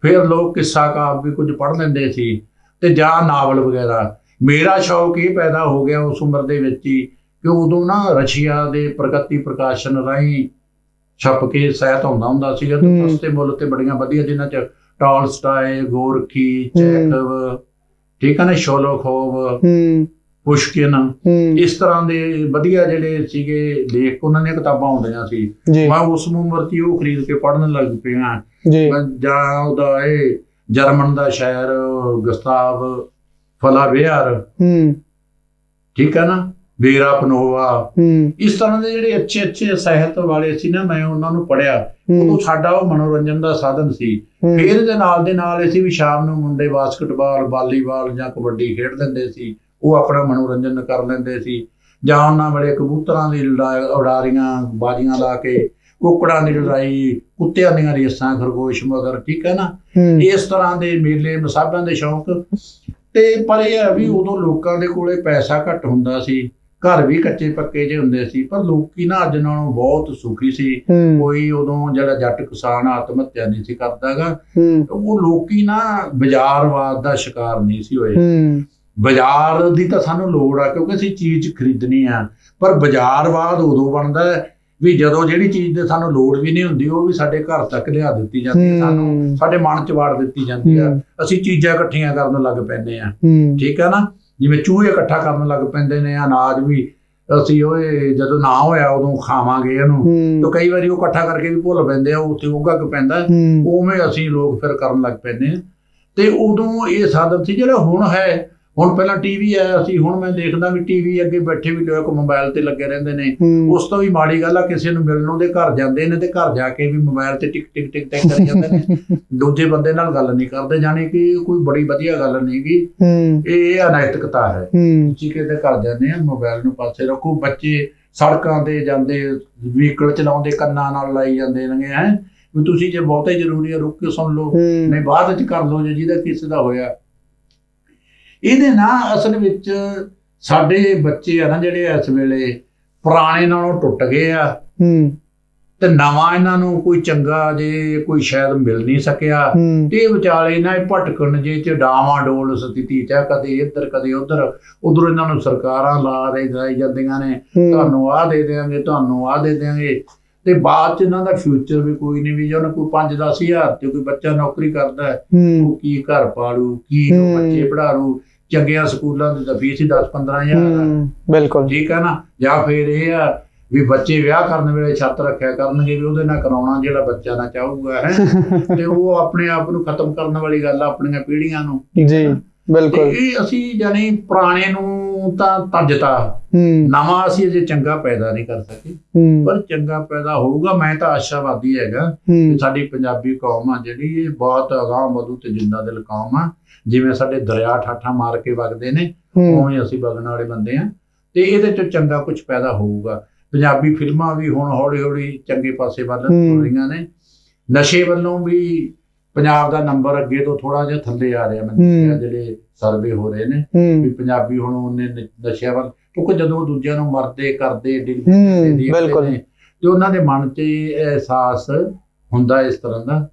ਫਿਰ ਲੋਕ ਕਿੱਸਾ ਕਾਵਿ ਵੀ ਕੁਝ ਪੜ੍ਹ ਲੈਂਦੇ ਸੀ ਤੇ ਜਾਂ ਨਾਵਲ ਵਗੈਰਾ। ਮੇਰਾ ਸ਼ੌਕ ਇਹ ਪੈਦਾ ਹੋ ਗਿਆ ਉਸ ਉਮਰ ਦੇ ਵਿੱਚ ਹੀ ਕਿ ਉਦੋਂ ਨਾ ਰਸ਼ੀਆ ਦੇ ਪ੍ਰਗਤੀ ਪ੍ਰਕਾਸ਼ਨ ਰਾਹੀਂ ਛਪ ਕੇ ਸਾਹਿਤ ਆਉਂਦਾ ਹੁੰਦਾ ਸੀਗਾ, ਸਸਤੇ ਮੁੱਲ ਤੇ ਬੜੀਆਂ ਵਧੀਆ, ਜਿਨ੍ਹਾਂ 'ਚ ਟਾਲਸਟਾਏ, ਗੋਰਕੀ, ਚੈਖਵ, ਠੀਕ ਹੈ ਨਾ, ਸ਼ੋਲੋਖੋਵ, ਪੁਸ਼ਕਿਨ, ਇਸ ਤਰ੍ਹਾਂ ਦੇ ਵਧੀਆ ਜਿਹੜੇ ਸੀਗੇ ਲੇਖਕ, ਉਹਨਾਂ ਦੀਆਂ ਕਿਤਾਬਾਂ ਆਉਂਦੀਆਂ ਸੀ। ਮੈਂ ਉਸ ਉਮਰ 'ਚ ਉਹ ਖਰੀਦ ਕੇ ਪੜ੍ਹਨ ਲੱਗ ਪਿਆ। ਜਾਂ ਉਹਦਾ ਇਹ ਜਰਮਨ ਦਾ ਸ਼ਾਇਰ ਗੁਸਤਾਵ ਫਲਾਵੇਅਰ, ਠੀਕ ਹੈ ਨਾ, ਵੇਰਾ ਪਨੋਵਾ, ਇਸ ਤਰ੍ਹਾਂ ਦੇ ਜਿਹੜੇ ਅੱਛੇ ਅੱਛੇ ਸਾਹਿਤ ਵਾਲੇ ਸੀ ਨਾ, ਮੈਂ ਉਹਨਾਂ ਨੂੰ ਪੜ੍ਹਿਆ। ਉਦੋਂ ਸਾਡਾ ਉਹ ਮਨੋਰੰਜਨ ਦਾ ਸਾਧਨ ਸੀ। ਫਿਰ ਇਹਦੇ ਨਾਲ ਦੇ ਨਾਲ ਅਸੀਂ ਵੀ ਸ਼ਾਮ ਨੂੰ ਮੁੰਡੇ ਬਾਸਕਟਬਾਲ, ਵਾਲੀਬਾਲ ਜਾਂ ਕਬੱਡੀ ਖੇਡ ਲੈਂਦੇ ਸੀ, ਉਹ ਆਪਣਾ ਮਨੋਰੰਜਨ ਕਰ ਲੈਂਦੇ ਸੀ। ਜਾਂ ਉਹਨਾਂ ਵੇਲੇ ਕਬੂਤਰਾਂ ਦੀ ਉਡਾਰੀਆਂ, ਬਾਜ਼ੀਆਂ ਲਾ ਕੇ, ਕੁੱਕੜਾਂ ਦੀ ਲੜਾਈ, ਕੁੱਤਿਆਂ ਦੀਆਂ ਰੇਸਾਂ, ਖਰਗੋਸ਼ ਮਗਰ, ਠੀਕ ਹੈ ਨਾ, ਇਸ ਤਰ੍ਹਾਂ ਦੇ ਮੇਲੇ ਮਸਾਬਾਂ ਦੇ ਸ਼ੌਂਕ। ਤੇ ਪਰ ਇਹ ਹੈ ਵੀ ਉਦੋਂ ਲੋਕਾਂ ਦੇ ਕੋਲੇ ਪੈਸਾ ਘੱਟ ਹੁੰਦਾ ਸੀ, ਘਰ ਵੀ ਕੱਚੇ ਪੱਕੇ ਜਿਹੇ ਹੁੰਦੇ ਸੀ, ਪਰ ਲੋਕੀ ਨਾ ਅੱਜ ਨਾਲੋਂ ਬਹੁਤ ਸੁਖੀ ਸੀ। ਕੋਈ ਉਦੋਂ ਜਿਹੜਾ ਜੱਟ ਕਿਸਾਨ ਆਤਮ ਹੱਤਿਆ ਨਹੀਂ ਸੀ ਕਰਦਾਗਾ, ਉਹ ਲੋਕੀ ਨਾ ਬਾਜ਼ਾਰਵਾਦ ਦਾ ਸ਼ਿਕਾਰ ਨਹੀਂ ਸੀ ਹੋਏ। ਬਾਜ਼ਾਰ ਦੀ ਤਾਂ ਸਾਨੂੰ ਲੋੜ ਆ ਕਿਉਂਕਿ ਅਸੀਂ ਚੀਜ਼ ਖਰੀਦਣੀ ਆ, ਪਰ ਬਾਜ਼ਾਰਵਾਦ ਉਦੋਂ ਬਣਦਾ ਵੀ ਜਦੋਂ ਜਿਹੜੀ ਚੀਜ਼ ਦੇ ਸਾਨੂੰ ਲੋੜ ਵੀ ਨਹੀਂ ਹੁੰਦੀ ਉਹ ਵੀ ਸਾਡੇ ਘਰ ਤੱਕ ਲਿਆ ਦਿੱਤੀ ਜਾਂਦੀ ਹੈ, ਸਾਨੂੰ ਸਾਡੇ ਮਨ ਚ ਵਾੜ ਦਿੱਤੀ ਜਾਂਦੀ ਆ। ਅਸੀਂ ਚੀਜ਼ਾਂ ਇਕੱਠੀਆਂ ਕਰਨ ਲੱਗ ਪੈਂਦੇ ਆ, ਠੀਕ ਆ ਨਾ, ਜਿਵੇਂ ਚੂਹੇ ਇਕੱਠਾ ਕਰਨ ਲੱਗ ਪੈਂਦੇ ਨੇ, ਅਨਾਜ ਵੀ ਅਸੀਂ ਉਹ ਜਦੋਂ ਨਾ ਹੋਇਆ ਉਦੋਂ ਖਾਵਾਂਗੇ ਇਹਨੂੰ, ਤਾਂ ਕਈ ਵਾਰੀ ਉਹ ਇਕੱਠਾ ਕਰਕੇ ਵੀ ਭੁੱਲ ਪੈਂਦੇ ਆ, ਉੱਥੇ ਉੱਗਾ ਕਿ ਪੈਂਦਾ, ਉਵੇਂ ਅਸੀਂ ਲੋਕ ਫਿਰ ਕਰਨ ਲੱਗ ਪੈਂਦੇ ਆ। ਤੇ ਉਦੋਂ ਇਹ ਸਾਧਨ ਸੀ ਜਿਹੜਾ ਹੁਣ ਹੈ। ਹੁਣ ਪਹਿਲਾਂ ਟੀਵੀ ਆਇਆ ਸੀ, ਹੁਣ ਮੈਂ ਦੇਖਦਾ ਵੀ ਟੀਵੀ ਅੱਗੇ ਬੈਠੇ ਵੀ ਲੋਕ ਮੋਬਾਈਲ ਤੇ ਲੱਗੇ ਰਹਿੰਦੇ ਨੇ। ਉਸ ਤੋਂ ਵੀ ਮਾੜੀ ਗੱਲ ਆ, ਕਿਸੇ ਨੂੰ ਮਿਲਣ ਉਹਦੇ ਘਰ ਜਾਂਦੇ ਨੇ ਤੇ ਘਰ ਜਾ ਕੇ ਵੀ ਮੋਬਾਈਲ ਤੇ ਟਿਕ ਟਿਕ ਟਿਕ ਟਿਕ ਕਰੀ ਜਾਂਦੇ ਨੇ, ਦੂਜੇ ਬੰਦੇ ਨਾਲ ਗੱਲ ਨਹੀਂ ਕਰਦੇ, ਜਾਣੀ ਕਿ ਕੋਈ ਬੜੀ ਵਧੀਆ ਗੱਲ ਨਹੀਂ ਗੀ, ਇਹ ਅਨੈਤਿਕਤਾ ਹੈ। ਤੁਸੀਂ ਕਿਤੇ ਘਰ ਜਾਂਦੇ ਆ, ਮੋਬਾਈਲ ਨੂੰ ਪਾਸੇ ਰੱਖੋ। ਬੱਚੇ ਸੜਕਾਂ ਤੇ ਜਾਂਦੇ, ਵਹੀਕਲ ਚਲਾਉਂਦੇ, ਕੰਨਾਂ ਨਾਲ ਲਾਈ ਜਾਂਦੇ ਨੇ, ਹੈ ਵੀ ਤੁਸੀਂ ਜੇ ਬਹੁਤਾ ਜ਼ਰੂਰੀ ਹੈ ਰੁਕ ਕੇ ਸੁਣ ਲਓ, ਨਹੀਂ ਬਾਅਦ ਵਿੱਚ ਕਰ ਲਓ ਜੇ ਜਿਹਦਾ ਕਿਸੇ ਦਾ ਹੋਇਆ। ਇਹਦੇ ਨਾਲ ਅਸਲ ਵਿੱਚ ਸਾਡੇ ਬੱਚੇ ਆ ਨਾ ਜਿਹੜੇ ਇਸ ਵੇਲੇ ਪੁਰਾਣੇ ਨਾਲੋਂ ਟੁੱਟ ਗਏ ਆ, ਤੇ ਨਵਾਂ ਇਹਨਾਂ ਨੂੰ ਕੋਈ ਚੰਗਾ ਜੇ ਕੋਈ ਸ਼ਾਇਦ ਮਿਲ ਨਹੀਂ ਸਕਿਆ, ਤੇ ਵਿਚਾਲੇ ਨਾ ਇਹ ਭਟਕਣ ਜੇ ਚ ਡਾਵਾਂਡੋਲ ਸਥਿਤੀ ਚ, ਕਦੇ ਇੱਧਰ ਕਦੇ ਉੱਧਰ, ਉਧਰੋਂ ਇਹਨਾਂ ਨੂੰ ਸਰਕਾਰਾਂ ਲਾ ਜਾਈ ਜਾਂਦੀਆਂ ਨੇ, ਤੁਹਾਨੂੰ ਆਹ ਦੇ ਦਿਆਂਗੇ, ਤੁਹਾਨੂੰ ਆਹ ਦੇ ਦਿਆਂਗੇ, ਤੇ ਬਾਅਦ ਚ ਇਹਨਾਂ ਦਾ ਫਿਊਚਰ ਵੀ ਕੋਈ ਨਹੀਂ। ਵੀ ਜੇ ਉਹਨੂੰ ਕੋਈ 5-10 ਹਜ਼ਾਰ ਤੇ ਕੋਈ ਬੱਚਾ ਨੌਕਰੀ ਕਰਦਾ ਹੈ, ਉਹ ਕੀ ਘਰ ਪਾਲੂ, ਕੀ ਬੱਚੇ ਪੜ੍ਹਾ ਲੂ, ਚੰਗੀਆਂ ਸਕੂਲਾਂ ਦੀ ਤਾਂ ਫੀਸ ਹੀ 10-15 ਹਜ਼ਾਰ, ਬਿਲਕੁਲ ਠੀਕ ਹੈ ਨਾ। ਜਾਂ ਫਿਰ ਇਹ ਆ ਵੀ ਬੱਚੇ ਵਿਆਹ ਕਰਨ ਵੇਲੇ ਛੱਤ ਰੱਖਿਆ ਕਰਨਗੇ ਵੀ ਉਹਦੇ ਨਾਲ ਕਰਾਉਣਾ ਜਿਹੜਾ ਬੱਚਾ ਨਾ ਚਾਹੂਗਾ, ਹੈ ਤੇ ਉਹ ਆਪਣੇ ਆਪ ਨੂੰ ਖਤਮ ਕਰਨ ਵਾਲੀ ਗੱਲ ਆ ਆਪਣੀਆਂ ਪੀੜ੍ਹੀਆਂ ਨੂੰ। ਜੀ ਬਿਲਕੁਲ। ਇਹ ਅਸੀਂ ਜਾਨੀ ਪੁਰਾਣੇ ਨੂੰ ਤਾਂ ਤੱਜਤਾ, ਨਵਾਂ ਅਸੀਂ ਅਜੇ ਚੰਗਾ ਪੈਦਾ ਨਹੀਂ ਕਰ ਸਕੇ, ਪਰ ਚੰਗਾ ਪੈਦਾ ਹੋਊਗਾ। ਮੈਂ ਤਾਂ ਆਸ਼ਾਵਾਦੀ ਹੈਗਾ ਕਿ ਸਾਡੀ ਪੰਜਾਬੀ ਕੌਮ ਆ ਜਿਹੜੀ ਇਹ ਬਹੁਤ ਅਗਾਂਹ ਵਧੂ ਤੇ ਜਿੰਦਾ ਦਿਲ ਕੌਮ ਆ। ਜਿਵੇਂ ਸਾਡੇ ਦਰਿਆ ਠਾਠਾਂ ਮਾਰ ਕੇ ਵਗਦੇ ਨੇ, ਉਵੇਂ ਅਸੀਂ ਵਗਣ ਵਾਲੇ ਬੰਦੇ ਆ, ਤੇ ਇਹਦੇ ਚ ਚੰਗਾ ਕੁਛ ਪੈਦਾ ਹੋਊਗਾ। ਪੰਜਾਬੀ ਫਿਲਮਾਂ ਵੀ ਹੁਣ ਹੌਲੀ ਹੌਲੀ ਚੰਗੇ ਪਾਸੇ ਵੱਲ ਤੁਰ ਰਹੀਆਂ ਨੇ। ਨਸ਼ੇ ਵੱਲੋਂ ਵੀ ਪੰਜਾਬ ਦਾ ਨੰਬਰ ਅੱਗੇ ਤੋਂ ਥੋੜਾ ਜਿਹਾ ਥੱਲੇ ਆ ਰਿਹਾ, ਮੈਨੂੰ ਜਿਹੜੇ ਸਰਵੇ ਹੋ ਰਹੇ ਨੇ ਵੀ ਪੰਜਾਬੀ ਹੁਣ ਉਹਨੇ ਨਸ਼ਿਆਂ ਵੱਲ, ਕਿਉਂਕਿ ਜਦੋਂ ਦੂਜਿਆਂ ਨੂੰ ਮਰਦੇ ਕਰਦੇ ਡਿੱਗਦੇ ਨੇ ਤੇ ਉਹਨਾਂ ਦੇ ਮਨ 'ਚ ਅਹਿਸਾਸ ਹੁੰਦਾ ਇਸ ਤਰ੍ਹਾਂ ਦਾ।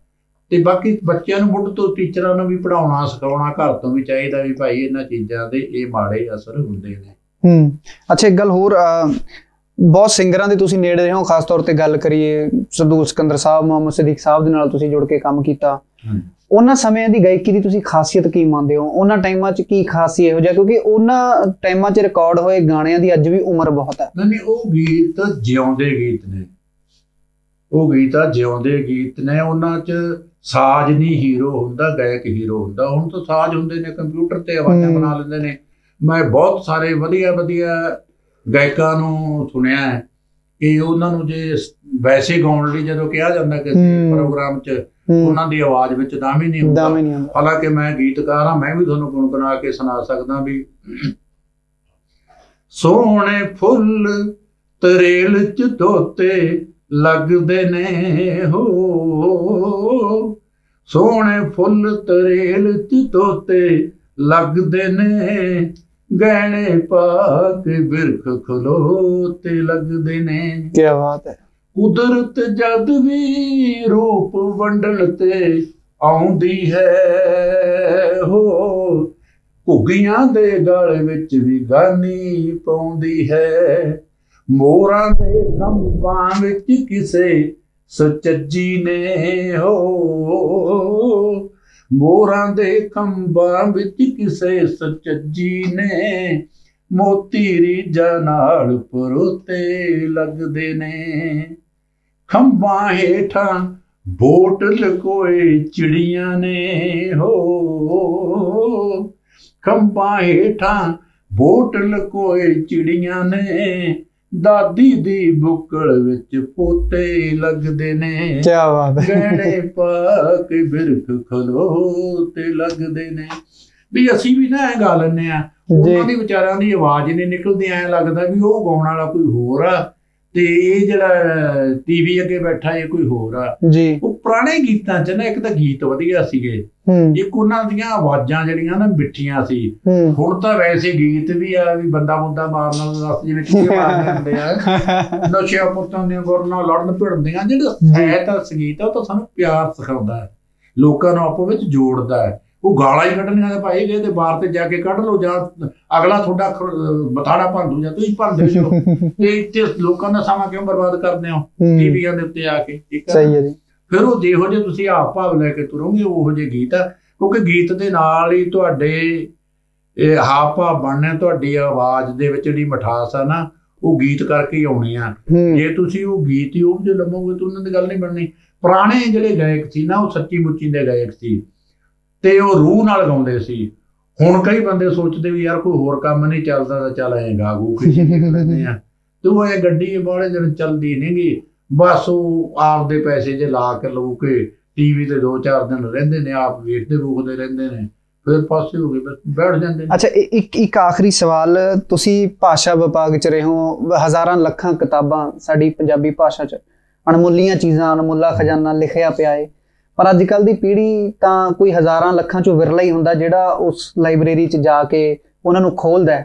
ਤੇ ਬਾਕੀ ਬੱਚਿਆਂ ਨੂੰ ਮੁੱਢ ਤੋਂ ਟੀਚਰਾਂ ਨੂੰ ਵੀ ਪੜ੍ਹਾਉਣਾ ਸਿਖਾਉਣਾ ਘਰ ਤੋਂ ਵੀ ਚਾਹੀਦਾ ਵੀ ਭਾਈ ਇਹਨਾਂ ਚੀਜ਼ਾਂ ਦੇ ਇਹ ਮਾੜੇ ਅਸਰ ਹੁੰਦੇ ਨੇ। ਅੱਛਾ, ਇੱਕ ਗੱਲ ਹੋਰ, ਬਹੁਤ ਸਿੰਗਰਾਂ ਦੇ ਤੁਸੀਂ ਨੇੜੇ ਰਹੇ ਹੋ, ਖਾਸ ਤੌਰ ਤੇ ਗੱਲ ਕਰੀਏ ਸਰਦੂਲ ਸਿਕੰਦਰ ਸਾਹਿਬ, ਮੁਹੰਮਦ ਸਦੀਕ ਸਾਹਿਬ ਦੇ ਨਾਲ ਤੁਸੀਂ ਜੁੜ ਕੇ ਕੰਮ ਕੀਤਾ। ਉਹਨਾਂ ਸਮਿਆਂ ਦੀ ਗਾਇਕੀ ਦੀ ਤੁਸੀਂ ਖਾਸੀਅਤ ਕੀ ਮੰਨਦੇ ਹੋ? ਉਹਨਾਂ ਟਾਈਮਾਂ 'ਚ ਕੀ ਖਾਸ ਇਹੋ ਜਿਹਾ, ਕਿਉਂਕਿ ਉਹਨਾਂ ਟਾਈਮਾਂ 'ਚ ਰਿਕਾਰਡ ਹੋਏ ਗਾਣਿਆਂ ਦੀ ਅੱਜ ਵੀ ਉਮਰ ਬਹੁਤ ਹੈ। ਨਹੀਂ, ਉਹ ਗੀਤ ਜਿਉਂਦੇ ਗੀਤ ਨੇ, ਉਹ ਗੀਤ ਆ ਜਿਉਂਦੇ ਗੀਤ ਨੇ। ਉਹਨਾਂ 'ਚ ਸਾਜ਼ ਨਹੀਂ ਹੀਰੋ ਹੁੰਦਾ, ਗਾਇਕ ਹੀਰੋ ਹੁੰਦਾ। ਹੁਣ ਤਾਂ ਸਾਜ਼ ਹੁੰਦੇ ਨੇ, ਕੰਪਿਊਟਰ ਤੇ ਆਵਾਜ਼ਾਂ ਬਣਾ ਲੈਂਦੇ ਨੇ। ਮੈਂ ਬਹੁਤ ਸਾਰੇ ਵਧੀਆ ਵਧੀਆ ਗਾਇਕਾਂ ਨੂੰ ਸੁਣਿਆ ਹੈ ਕਿ ਉਹਨਾਂ ਨੂੰ ਜੇ ਵੈਸੇ ਗਾਉਣ ਲਈ ਜਦੋਂ ਕਿਹਾ ਜਾਂਦਾ ਕਿਸੇ ਪ੍ਰੋਗਰਾਮ 'ਚ, ਉਹਨਾਂ ਦੀ ਆਵਾਜ਼ ਵਿੱਚ ਦਮ ਹੀ ਨਹੀਂ ਹੁੰਦਾ। ਹਾਲਾਂਕਿ ਮੈਂ ਗੀਤਕਾਰ ਹਾਂ, ਮੈਂ ਵੀ ਤੁਹਾਨੂੰ ਗੁਣਗੁਣਾ ਕੇ ਸੁਣਾ ਸਕਦਾ ਵੀ ਸੋਹਣੇ ਫੁੱਲ ਤਰੇਲ 'ਚ ਧੋਤੇ ਲੱਗਦੇ ਨੇ ਹੋ, ਸੋਹਣੇ ਫੁੱਲ ਤਰੇਲ 'ਚ ਧੋਤੇ ਲੱਗਦੇ ਨੇ, ਗਹਿਣੇ ਪਾ ਕੇ ਬਿਰਖ ਖਲੋਤੇ ਲੱਗਦੇ ਨੇ। ਕੀ ਬਾਤ ਹੈ। ਕੁਦਰਤ ਜਦ ਵੀ ਰੂਪ ਵੰਡਣ ਤੇ ਆਉਂਦੀ ਹੈ ਹੋ, ਘੁੱਗੀਆਂ ਦੇ ਗਲ ਵਿੱਚ ਵੀ ਗਾਨੀ ਪਾਉਂਦੀ ਹੈ, ਮੋਰਾਂ ਦੇ ਖੰਭਾਂ ਵਿੱਚ ਕਿਸੇ ਸੁਚੱਜੀ ਨੇ ਹੋ, ਮੋਰਾਂ ਦੇ ਖੰਭਾਂ ਵਿੱਚ ਕਿਸੇ ਸੁਚੱਜੀ ਨੇ, ਮੋਤੀ ਰੀਝਾਂ ਨਾਲ ਪਰੋਤੇ ਲੱਗਦੇ ਨੇ, ਖੰਭਾਂ ਹੇਠਾਂ ਬੋਟ ਲਕੋਏ ਚਿੜੀਆਂ ਨੇ ਹੋ, ਖੰਭਾਂ ਹੇਠਾਂ ਬੋਟ ਲਕੋਏ ਚਿੜੀਆਂ ਨੇ, ਦਾਦੀ ਦੀ ਬੁੱਕਲ ਵਿੱਚ ਪੋਤੇ ਲੱਗਦੇ ਨੇ। ਕੀ ਬਾਤ ਹੈ। ਗਹਿਣੇ ਪਾ ਕੇ ਬਿਰਖ ਖਲੋਤੇ ਲੱਗਦੇ ਨੇ। ਵੀ ਅਸੀਂ ਵੀ ਨਾ ਇਹ ਗਾ ਲੈਂਦੇ ਆ, ਉਹਨਾਂ ਦੀ ਵਿਚਾਰਿਆਂ ਦੀ ਆਵਾਜ਼ ਨਹੀਂ ਨਿਕਲਦੀ, ਐਂ ਲੱਗਦਾ ਵੀ ਉਹ ਗਾਉਣ ਵਾਲਾ ਕੋਈ ਹੋਰ ਆ ਤੇ ਇਹ ਜਿਹੜਾ ਟੀਵੀ ਅੱਗੇ ਬੈਠਾ ਇਹ ਕੋਈ ਹੋਰ ਆ ਜੀ। ਉਹ ਪੁਰਾਣੇ ਗੀਤਾਂ 'ਚ ਨਾ ਇੱਕ ਤਾਂ ਗੀਤ ਵਧੀਆ ਸੀਗੇ, ਇੱਕ ਉਹਨਾਂ ਦੀਆਂ ਆਵਾਜ਼ਾਂ ਜਿਹੜੀਆਂ ਨਾ ਮਿੱਠੀਆਂ ਸੀ। ਹੁਣ ਤਾਂ ਵੈਸੇ ਗੀਤ ਵੀ ਆ ਵੀ ਬੰਦਾ ਮੁੰਡਾ ਮਾਰਨ ਨੂੰ ਦੱਸ, ਜਿਵੇਂ ਕਿਹੜੇ ਮਾਰਦੇ ਹੁੰਦੇ ਆ, ਨਸ਼ਿਆਂ ਪੁੱਤਾਂ ਦੀਆਂ ਗੁਰਨਾਂ ਲੜਨ ਭਿੜਦੀਆਂ। ਜਿਹੜਾ ਹੈ ਤਾਂ ਸੰਗੀਤ ਆ, ਉਹ ਤਾਂ ਸਾਨੂੰ ਪਿਆਰ ਸਿਖਾਉਂਦਾ ਹੈ, ਲੋਕਾਂ ਨੂੰ ਆਪੋ ਵਿੱਚ ਜੋੜਦਾ ਹੈ। ਉਹ ਗਾਲਾਂ ਹੀ ਕੱਢਣੀਆਂ ਨੇ ਭਾਈ, ਗਏ ਤੇ ਬਾਹਰ ਤੇ ਜਾ ਕੇ ਕੱਢ ਲਓ, ਜਾਂ ਅਗਲਾ ਤੁਹਾਡਾ ਬਥਾੜਾ ਭਰ ਦੂ ਜਾਂ ਤੁਸੀਂ ਭਰ ਦਿਓ। ਤੇ ਇੱਥੇ ਲੋਕਾਂ ਦਾ ਸਮਾਂ ਕਿਉਂ ਬਰਬਾਦ ਕਰਦੇ ਹੋ ਟੀਵੀਆਂ ਦੇ ਉੱਤੇ ਆ ਕੇ? ਠੀਕ ਹੈ ਜੀ। ਫਿਰ ਉਹ ਜਿਹੋ ਜਿਹੇ ਤੁਸੀਂ ਹਾਵ ਭਾਵ ਲੈ ਕੇ ਤੁਰੋਗੇ ਉਹੋ ਜਿਹੇ ਗੀਤ ਆ, ਕਿਉਂਕਿ ਗੀਤ ਦੇ ਨਾਲ ਹੀ ਤੁਹਾਡੇ ਹਾਵ ਭਾਵ ਬਣਨੇ, ਤੁਹਾਡੀ ਆਵਾਜ਼ ਦੇ ਵਿੱਚ ਜਿਹੜੀ ਮਿਠਾਸ ਆ ਨਾ ਉਹ ਗੀਤ ਕਰਕੇ ਹੀ ਆਉਣੀ ਆ। ਜੇ ਤੁਸੀਂ ਉਹ ਗੀਤ ਹੀ ਉਹ ਜੇ ਲਵੋਗੇ ਤਾਂ ਉਹਨਾਂ ਦੀ ਗੱਲ ਨਹੀਂ ਬਣਨੀ। ਪੁਰਾਣੇ ਜਿਹੜੇ ਗਾਇਕ ਸੀ ਨਾ ਉਹ ਸੱਚੀ ਮੁੱਚੀ ਦੇ ਗਾਇਕ ਸੀ ਤੇ ਉਹ ਰੂਹ ਨਾਲ ਗਾਉਂਦੇ ਸੀ। ਹੁਣ ਕਈ ਬੰਦੇ ਸੋਚਦੇ ਵੀ ਯਾਰ ਕੋਈ ਹੋਰ ਕੰਮ ਨਹੀਂ ਚੱਲਦਾ ਤਾਂ ਚੱਲ ਐਂ ਗਾ ਗੂ ਕੇ ਲੈਂਦੇ ਆ, ਤੇ ਉਹ ਇਹ ਗੱਡੀ ਬਾਹਲੇ ਦਿਨ ਚੱਲਦੀ ਨੀ ਗੀ, ਬਸ ਉਹ ਆਪਦੇ ਪੈਸੇ ਜੇ ਲਾ ਕੇ ਲਊ ਕੇ ਟੀਵੀ ਤੇ 2-4 ਦਿਨ ਰਹਿੰਦੇ ਨੇ, ਆਪ ਵੇਖਦੇ ਵੂਖਦੇ ਰਹਿੰਦੇ ਨੇ, ਫਿਰ ਪਾਸੇ ਹੋ ਗਏ ਬੈਠ ਜਾਂਦੇ ਨੇ। ਅੱਛਾ, ਇੱਕ ਆਖਰੀ ਸਵਾਲ, ਤੁਸੀਂ ਭਾਸ਼ਾ ਵਿਭਾਗ 'ਚ ਰਹੇ ਹੋ, ਹਜ਼ਾਰਾਂ ਲੱਖਾਂ ਕਿਤਾਬਾਂ ਸਾਡੀ ਪੰਜਾਬੀ ਭਾਸ਼ਾ 'ਚ ਅਣਮੁੱਲੀਆਂ ਚੀਜ਼ਾਂ, ਅਣਮੁੱਲਾ ਖਜ਼ਾਨਾ ਲਿਖਿਆ ਪਿਆ ਹੈ, ਪਰ ਅੱਜ ਕੱਲ੍ਹ ਦੀ ਪੀੜ੍ਹੀ ਤਾਂ ਕੋਈ ਹਜ਼ਾਰਾਂ ਲੱਖਾਂ 'ਚੋਂ ਵਿਰਲਾ ਹੀ ਹੁੰਦਾ ਜਿਹੜਾ ਉਸ ਲਾਇਬ੍ਰੇਰੀ 'ਚ ਜਾ ਕੇ ਉਹਨਾਂ ਨੂੰ ਖੋਲ੍ਹਦਾ।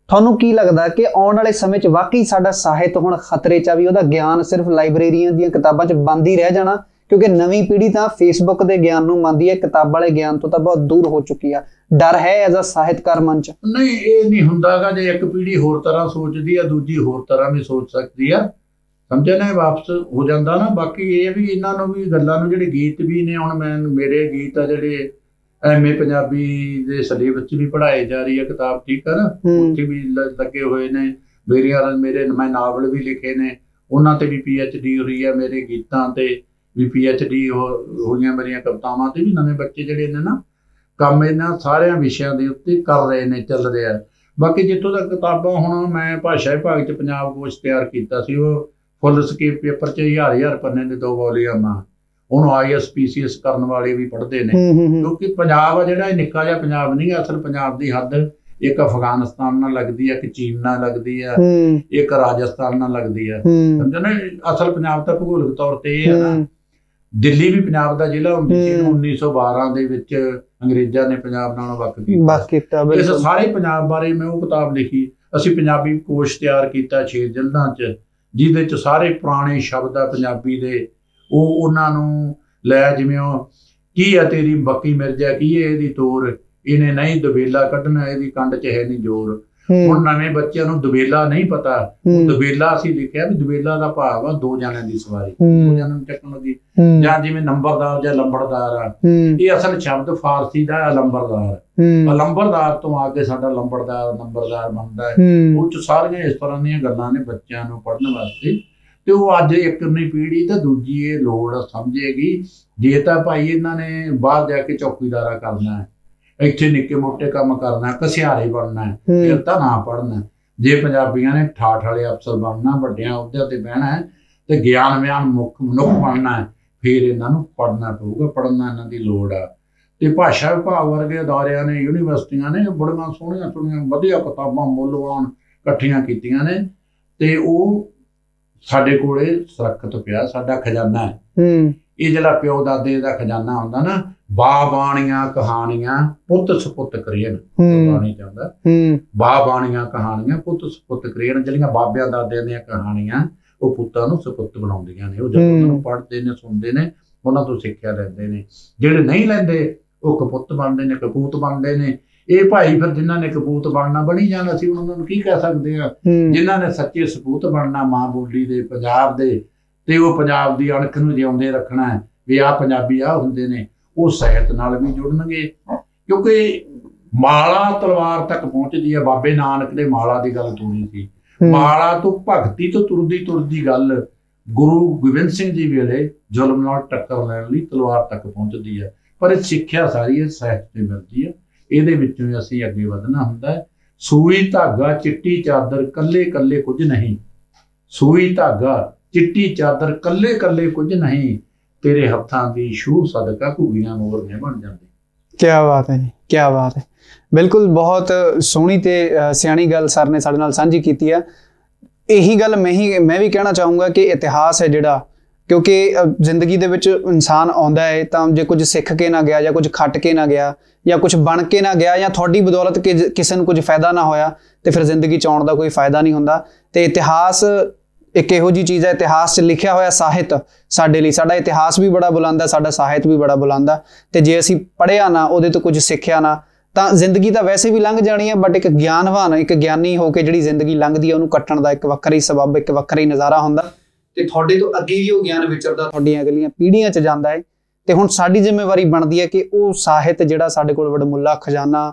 ਤੁਹਾਨੂੰ ਕੀ ਲੱਗਦਾ ਕਿ ਆਉਣ ਵਾਲੇ ਸਮੇਂ 'ਚ ਵਾਕਈ ਸਾਡਾ ਸਾਹਿਤ ਹੁਣ ਖਤਰੇ 'ਚ ਆ ਵੀ ਉਹਦਾ ਗਿਆਨ ਸਿਰਫ ਲਾਇਬ੍ਰੇਰੀਆਂ ਦੀਆਂ ਕਿਤਾਬਾਂ 'ਚ ਬੰਦ ਹੀ ਰਹਿ ਜਾਣਾ? ਕਿਉਂਕਿ ਨਵੀਂ ਪੀੜ੍ਹੀ ਤਾਂ ਫੇਸਬੁੱਕ ਦੇ ਗਿਆਨ ਨੂੰ ਮੰਨਦੀ ਹੈ, ਕਿਤਾਬ ਵਾਲੇ ਗਿਆਨ ਤੋਂ ਤਾਂ ਬਹੁਤ ਦੂਰ ਹੋ ਚੁੱਕੀ ਆ। ਡਰ ਹੈ ਐਜ਼ ਅ ਸਾਹਿਤਕਾਰ ਮਨ 'ਚ? ਨਹੀਂ, ਇਹ ਨਹੀਂ ਹੁੰਦਾਗਾ। ਜੇ ਇੱਕ ਪੀੜ੍ਹੀ ਹੋਰ ਤਰ੍ਹਾਂ ਸੋਚਦੀ ਆ, ਦੂਜੀ ਹੋਰ ਤਰ੍ਹਾਂ ਵੀ ਸੋਚ ਸਕਦੀ ਆ, ਸਮਝਿਆ ਨਾ, ਵਾਪਸ ਹੋ ਜਾਂਦਾ ਨਾ। ਬਾਕੀ ਇਹ ਵੀ ਇਹਨਾਂ ਨੂੰ ਵੀ ਗੱਲਾਂ ਨੂੰ, ਜਿਹੜੇ ਗੀਤ ਵੀ ਨੇ, ਹੁਣ ਮੇਰੇ ਗੀਤ ਆ ਜਿਹੜੇ MA ਪੰਜਾਬੀ ਦੇ ਸਿਲੇਬਸ 'ਚ ਵੀ ਪੜ੍ਹਾਏ ਜਾ ਰਹੀ ਹੈ ਕਿਤਾਬ, ਠੀਕ ਹੈ ਨਾ, ਉੱਥੇ ਵੀ ਲੱਗੇ ਹੋਏ ਨੇ। ਮੈਂ ਨਾਵਲ ਵੀ ਲਿਖੇ ਨੇ, ਉਹਨਾਂ ਤੇ ਵੀ PhD ਹੋਈ ਹੈ, ਮੇਰੇ ਗੀਤਾਂ ਤੇ ਵੀ PhD ਹੋਈਆਂ, ਮੇਰੀਆਂ ਕਵਿਤਾਵਾਂ ਤੇ ਵੀ। ਨਵੇਂ ਬੱਚੇ ਜਿਹੜੇ ਨੇ ਨਾ ਕੰਮ ਇਹਨਾਂ ਸਾਰਿਆਂ ਵਿਸ਼ਿਆਂ ਦੇ ਉੱਤੇ ਕਰ ਰਹੇ ਨੇ, ਚੱਲ ਰਿਹਾ। ਬਾਕੀ ਜਿੱਥੋਂ ਤੱਕ ਕਿਤਾਬਾਂ, ਹੁਣ ਮੈਂ ਭਾਸ਼ਾ ਵਿਭਾਗ 'ਚ ਪੰਜਾਬ ਕੋਸ਼ ਤਿਆਰ ਕੀਤਾ ਸੀ, ਉਹ ਫੁੱਲ ਸਕੇਪ ਪੇਪਰ 'ਚ 1000 ਪੰਨੇ ਦੇ 2 ਵੋਲੀਅਮ ਆ, ਉਹਨੂੰ IAS PCS ਕਰਨ ਵਾਲੇ ਵੀ ਪੜ੍ਹਦੇ ਨੇ। ਕਿਉਂਕਿ ਪੰਜਾਬ ਆ ਜਿਹੜਾ, ਇਹ ਨਿੱਕਾ ਜਿਹਾ ਪੰਜਾਬ ਨਹੀਂ, ਅਸਲ ਪੰਜਾਬ ਦੀ ਹੱਦ ਇੱਕ ਅਫਗਾਨਿਸਤਾਨ ਨਾਲ ਲੱਗਦੀ ਹੈ, ਇੱਕ ਚੀਨ ਨਾਲ ਲੱਗਦੀ ਹੈ, ਇੱਕ ਰਾਜਸਥਾਨ ਨਾਲ ਲੱਗਦੀ ਹੈ, ਸਮਝੋ ਨਾ। ਅਸਲ ਪੰਜਾਬ ਤਾਂ ਭੂਗੋਲਿਕ ਤੌਰ ਤੇ ਇਹ ਹੈ ਨਾ, ਦਿੱਲੀ ਵੀ ਪੰਜਾਬ ਦਾ ਜ਼ਿਲ੍ਹਾ ਹੁੰਦੀ ਸੀ, 1912 ਦੇ ਵਿੱਚ ਅੰਗਰੇਜ਼ਾਂ ਨੇ ਪੰਜਾਬ ਨਾਲੋਂ ਵੱਖ ਕੀਤਾ। ਇਸ ਸਾਰੇ ਪੰਜਾਬ ਬਾਰੇ ਮੈਂ ਉਹ ਕਿਤਾਬ ਲਿਖੀ। ਅਸੀਂ ਪੰਜਾਬੀ ਕੋਸ਼ ਤਿਆਰ ਕੀਤਾ 6 ਜਲਦਾਂ 'ਚ, ਜਿਹਦੇ 'ਚ ਸਾਰੇ ਪੁਰਾਣੇ ਸ਼ਬਦ ਆ ਪੰਜਾਬੀ ਦੇ, ਉਹ ਉਹਨਾਂ ਨੂੰ ਲੈ, ਜਿਵੇਂ ਉਹ ਕੀ ਆ ਤੇਰੀ ਬੱਕੀ ਮਿਰਜਾ, ਕੀ ਹੈ ਇਹਦੀ ਤੋਰ, ਇਹਨੇ ਨਹੀਂ ਦਬੇਲਾ ਕੱਢਣਾ, ਇਹਦੀ ਕੰਡ 'ਚ ਹੈ ਨਹੀਂ ਜ਼ੋਰ। ਹੁਣ ਨਵੇਂ ਬੱਚਿਆਂ ਨੂੰ ਦਬੇਲਾ ਨਹੀਂ ਪਤਾ। ਦਬੇਲਾ ਅਸੀਂ ਲਿਖਿਆ ਵੀ ਦਬੇਲਾ ਦਾ ਭਾਵ ਆ 2 ਜਣਿਆਂ ਦੀ ਸਵਾਰੀ, 2 ਜਣਿਆਂ ਨੂੰ ਚੱਕਣ ਲੱਗੀ। ਜਾਂ ਜਿਵੇਂ ਨੰਬਰਦਾਰ ਜਾਂ ਲੰਬੜਦਾਰ ਆ, ਇਹ ਅਸਲ ਸ਼ਬਦ ਫਾਰਸੀ ਦਾ ਲੰਬਰਦਾਰ, ਲੰਬਰਦਾਰ ਤੋਂ ਆ ਕੇ ਸਾਡਾ ਨੰਬਰਦਾਰ ਬਣਦਾ ਹੈ। ਉਹ 'ਚ ਸਾਰੀਆਂ ਇਸ ਤਰ੍ਹਾਂ ਦੀਆਂ ਗੱਲਾਂ ਨੇ ਬੱਚਿਆਂ ਨੂੰ ਪੜ੍ਹਨ ਵਾਸਤੇ। ਤੇ ਉਹ ਅੱਜ ਇੱਕ ਨਹੀਂ ਪੀੜ੍ਹੀ ਤਾਂ ਦੂਜੀ ਇਹ ਲੋੜ ਸਮਝੇਗੀ। ਜੇ ਤਾਂ ਭਾਈ ਇਹਨਾਂ ਨੇ ਬਾਹਰ ਜਾ ਕੇ ਚੌਕੀਦਾਰਾ ਕਰਨਾ ਹੈ, ਇੱਥੇ ਨਿੱਕੇ ਮੋਟੇ ਕੰਮ ਕਰਨਾ, ਘਸਿਆਰੇ ਬਣਨਾ ਹੈ, ਫਿਰ ਤਾਂ ਨਾ ਪੜ੍ਹਨਾ। ਜੇ ਪੰਜਾਬੀਆਂ ਨੇ ਠਾਠ ਵਾਲੇ ਅਫਸਰ ਬਣਨਾ, ਵੱਡਿਆਂ ਅਹੁਦਿਆਂ ਤੇ ਬਹਿਣਾ ਹੈ ਤੇ ਗਿਆਨਵਾਨ ਮਨੁੱਖ ਬਣਨਾ ਹੈ, ਫਿਰ ਇਹਨਾਂ ਨੂੰ ਪੜ੍ਹਨਾ ਪਊਗਾ। ਪੜ੍ਹਨਾ ਇਹਨਾਂ ਦੀ ਲੋੜ ਆ। ਤੇ ਭਾਸ਼ਾ ਵਿਭਾਗ ਵਰਗੇ ਅਦਾਰਿਆਂ ਨੇ, ਯੂਨੀਵਰਸਿਟੀਆਂ ਨੇ ਬੜੀਆਂ ਸੋਹਣੀਆਂ ਵਧੀਆ ਕਿਤਾਬਾਂ ਮੁੱਲਵਾਨ ਇਕੱਠੀਆਂ ਕੀਤੀਆਂ ਨੇ, ਤੇ ਉਹ ਸਾਡੇ ਕੋਲੇ ਸੁਰੱਖਿਅਤ ਪਿਆ, ਸਾਡਾ ਖਜ਼ਾਨਾ ਹੈ। ਇਹ ਜਿਹੜਾ ਪਿਓ ਦਾਦੇ ਦਾ ਖਜ਼ਾਨਾ ਹੁੰਦਾ ਨਾ, ਬਾਣੀਆਂ ਕਹਾਣੀਆਂ ਪੁੱਤ ਸਪੁੱਤ ਕਰੀਣ, ਬਾਣੀ ਚਾਹੁੰਦਾ ਬਾਣੀਆਂ ਕਹਾਣੀਆਂ ਪੁੱਤ ਸਪੁੱਤ ਕਰੀਣ। ਜਿਹੜੀਆਂ ਬਾਬਿਆਂ ਦਾਦਿਆਂ ਦੀਆਂ ਕਹਾਣੀਆਂ ਉਹ ਪੁੱਤਾਂ ਨੂੰ ਸਪੁੱਤ ਬਣਾਉਂਦੀਆਂ ਨੇ। ਉਹ ਜਦੋਂ ਉਹਨਾਂ ਨੂੰ ਪੜ੍ਹਦੇ ਨੇ, ਸੁਣਦੇ ਨੇ, ਉਹਨਾਂ ਤੋਂ ਸਿੱਖਿਆ ਲੈਂਦੇ ਨੇ। ਜਿਹੜੇ ਨਹੀਂ ਲੈਂਦੇ ਉਹ ਕਪੁੱਤ ਬਣਦੇ ਨੇ, ਕਪੂਤ ਬਣਦੇ ਨੇ। ਇਹ ਭਾਈ ਫਿਰ ਜਿਨ੍ਹਾਂ ਨੇ ਕਪੂਤ ਬਣਨਾ ਬਣੀ ਜਾਣਾ, ਅਸੀਂ ਉਹਨਾਂ ਨੂੰ ਕੀ ਕਹਿ ਸਕਦੇ ਆ? ਜਿਨ੍ਹਾਂ ਨੇ ਸੱਚੇ ਸਪੂਤ ਬਣਨਾ ਮਾਂ ਬੋਲੀ ਦੇ, ਪੰਜਾਬ ਦੇ, ਤੇ ਉਹ ਪੰਜਾਬ ਦੀ ਅਣਖ ਨੂੰ ਜਿਉਂਦੇ ਰੱਖਣਾ ਹੈ ਵੀ ਆਹ ਪੰਜਾਬੀ ਆਹ ਹੁੰਦੇ ਨੇ, ਉਹ ਸਾਹਿਤ ਨਾਲ ਵੀ ਜੁੜਨਗੇ। ਕਿਉਂਕਿ ਮਾਲਾ ਤਲਵਾਰ ਤੱਕ ਪਹੁੰਚਦੀ ਹੈ। ਬਾਬੇ ਨਾਨਕ ਨੇ ਮਾਲਾ ਦੀ ਗੱਲ ਤੋਰੀ ਸੀ। ਮਾਲਾ ਤੋਂ ਭਗਤੀ ਤੋਂ ਤੁਰਦੀ ਗੱਲ ਗੁਰੂ ਗੋਬਿੰਦ ਸਿੰਘ ਜੀ ਵੇਲੇ ਜ਼ੁਲਮ ਨਾਲ ਟੱਕਰ ਲੈਣ ਲਈ ਤਲਵਾਰ ਤੱਕ ਪਹੁੰਚਦੀ ਹੈ। ਪਰ ਇਹ ਸਿੱਖਿਆ ਸਾਰੀ ਇਹ ਸਾਹਿਤ ਤੇ ਮਿਲਦੀ ਹੈ। ਇਹਦੇ ਵਿੱਚੋਂ ਹੀ ਅਸੀਂ ਅੱਗੇ ਵਧਣਾ ਹੁੰਦਾ ਹੈ। ਸੂਈ ਧਾਗਾ ਚਿੱਟੀ ਚਾਦਰ ਕੱਲੇ ਕੱਲੇ ਕੁਝ ਨਹੀਂ, ਸੂਈ ਧਾਗਾ ਚਿੱਟੀ ਚਾਦਰ ਕੱਲੇ ਕੱਲੇ ਕੁਝ ਨਹੀਂ, ਤੇਰੇ ਹੱਥਾਂ ਦੀ ਛੂਹ ਸਦਕਾ ਘੁੱਗੀਆਂ ਮੋਰਨੇ ਬਣ ਜਾਂਦੇ। ਕਿਆ ਬਾਤ ਹੈ ਜੀ, ਕਿਆ ਬਾਤ ਹੈ। ਬਿਲਕੁਲ ਬਹੁਤ ਸੋਹਣੀ ਤੇ ਸਿਆਣੀ ਗੱਲ ਸਰ ਨੇ ਸਾਡੇ ਨਾਲ ਸਾਂਝੀ ਕੀਤੀ ਹੈ। ਇਹੀ ਗੱਲ ਮੈਂ ਵੀ ਕਹਿਣਾ ਚਾਹੂੰਗਾ ਕਿ ਇਤਿਹਾਸ ਹੈ ਜਿਹੜਾ, ਕਿਉਂਕਿ ਜ਼ਿੰਦਗੀ ਦੇ ਵਿੱਚ ਇਨਸਾਨ ਆਉਂਦਾ ਹੈ ਤਾਂ ਜੇ ਕੁਝ ਸਿੱਖ ਕੇ ਨਾ ਗਿਆ, ਜਾਂ ਕੁਝ ਖੱਟ ਕੇ ਨਾ ਗਿਆ, ਜਾਂ ਕੁਝ ਬਣ ਕੇ ਨਾ ਗਿਆ, ਜਾਂ ਤੁਹਾਡੀ ਬਦੌਲਤ ਕਿਸੇ ਨੂੰ ਕੁਝ ਫਾਇਦਾ ਨਾ ਹੋਇਆ, ਤੇ ਫਿਰ ਜ਼ਿੰਦਗੀ 'ਚ ਆਉਣ ਦਾ ਕੋਈ ਫਾਇਦਾ ਨਹੀਂ ਹੁੰਦਾ। ਤੇ ਇਤਿਹਾਸ ਇੱਕ ਇਹੋ ਜੀ ਚੀਜ਼ ਹੈ, ਇਤਿਹਾਸ 'ਚ ਲਿਖਿਆ ਹੋਇਆ ਸਾਹਿਤ ਸਾਡੇ ਲਈ, ਸਾਡਾ ਇਤਿਹਾਸ ਵੀ ਬੜਾ ਬੁਲੰਦ, ਸਾਡਾ ਸਾਹਿਤ ਵੀ ਬੜਾ ਬੁਲੰਦ, ਤੇ ਜੇ ਅਸੀਂ ਪੜ੍ਹਿਆ ਨਾ, ਉਹਦੇ ਤੋਂ ਕੁਝ ਸਿੱਖਿਆ ਨਾ, ਤਾਂ ਜ਼ਿੰਦਗੀ ਤਾਂ ਵੈਸੇ ਵੀ ਲੰਘ ਜਾਣੀ ਹੈ, ਬਟ ਇੱਕ ਗਿਆਨਵਾਨ, ਇੱਕ ਗਿਆਨੀ ਹੋ ਕੇ ਜਿਹੜੀ ਜ਼ਿੰਦਗੀ ਲੰਘਦੀ ਹੈ ਉਹਨੂੰ ਕੱਟਣ ਦਾ ਇੱਕ ਵੱਖਰਾ ਹੀ ਸਬੱਬ, ਇੱਕ ਵੱਖਰਾ ਹੀ ਨਜ਼ਾਰਾ ਹੁੰਦਾ, ਤੇ ਤੁਹਾਡੇ ਤੋਂ ਅੱਗੇ ਵੀ ਉਹ ਗਿਆਨ ਵਿਚਰਦਾ ਤੁਹਾਡੀਆਂ ਅਗਲੀਆਂ ਪੀੜ੍ਹੀਆਂ 'ਚ ਜਾਂਦਾ ਹੈ। ਤੇ ਹੁਣ ਸਾਡੀ ਜ਼ਿੰਮੇਵਾਰੀ ਬਣਦੀ ਹੈ ਕਿ ਉਹ ਸਾਹਿਤ ਜਿਹੜਾ ਸਾਡੇ ਕੋਲ ਵਡਮੁੱਲਾ ਖਜ਼ਾਨਾ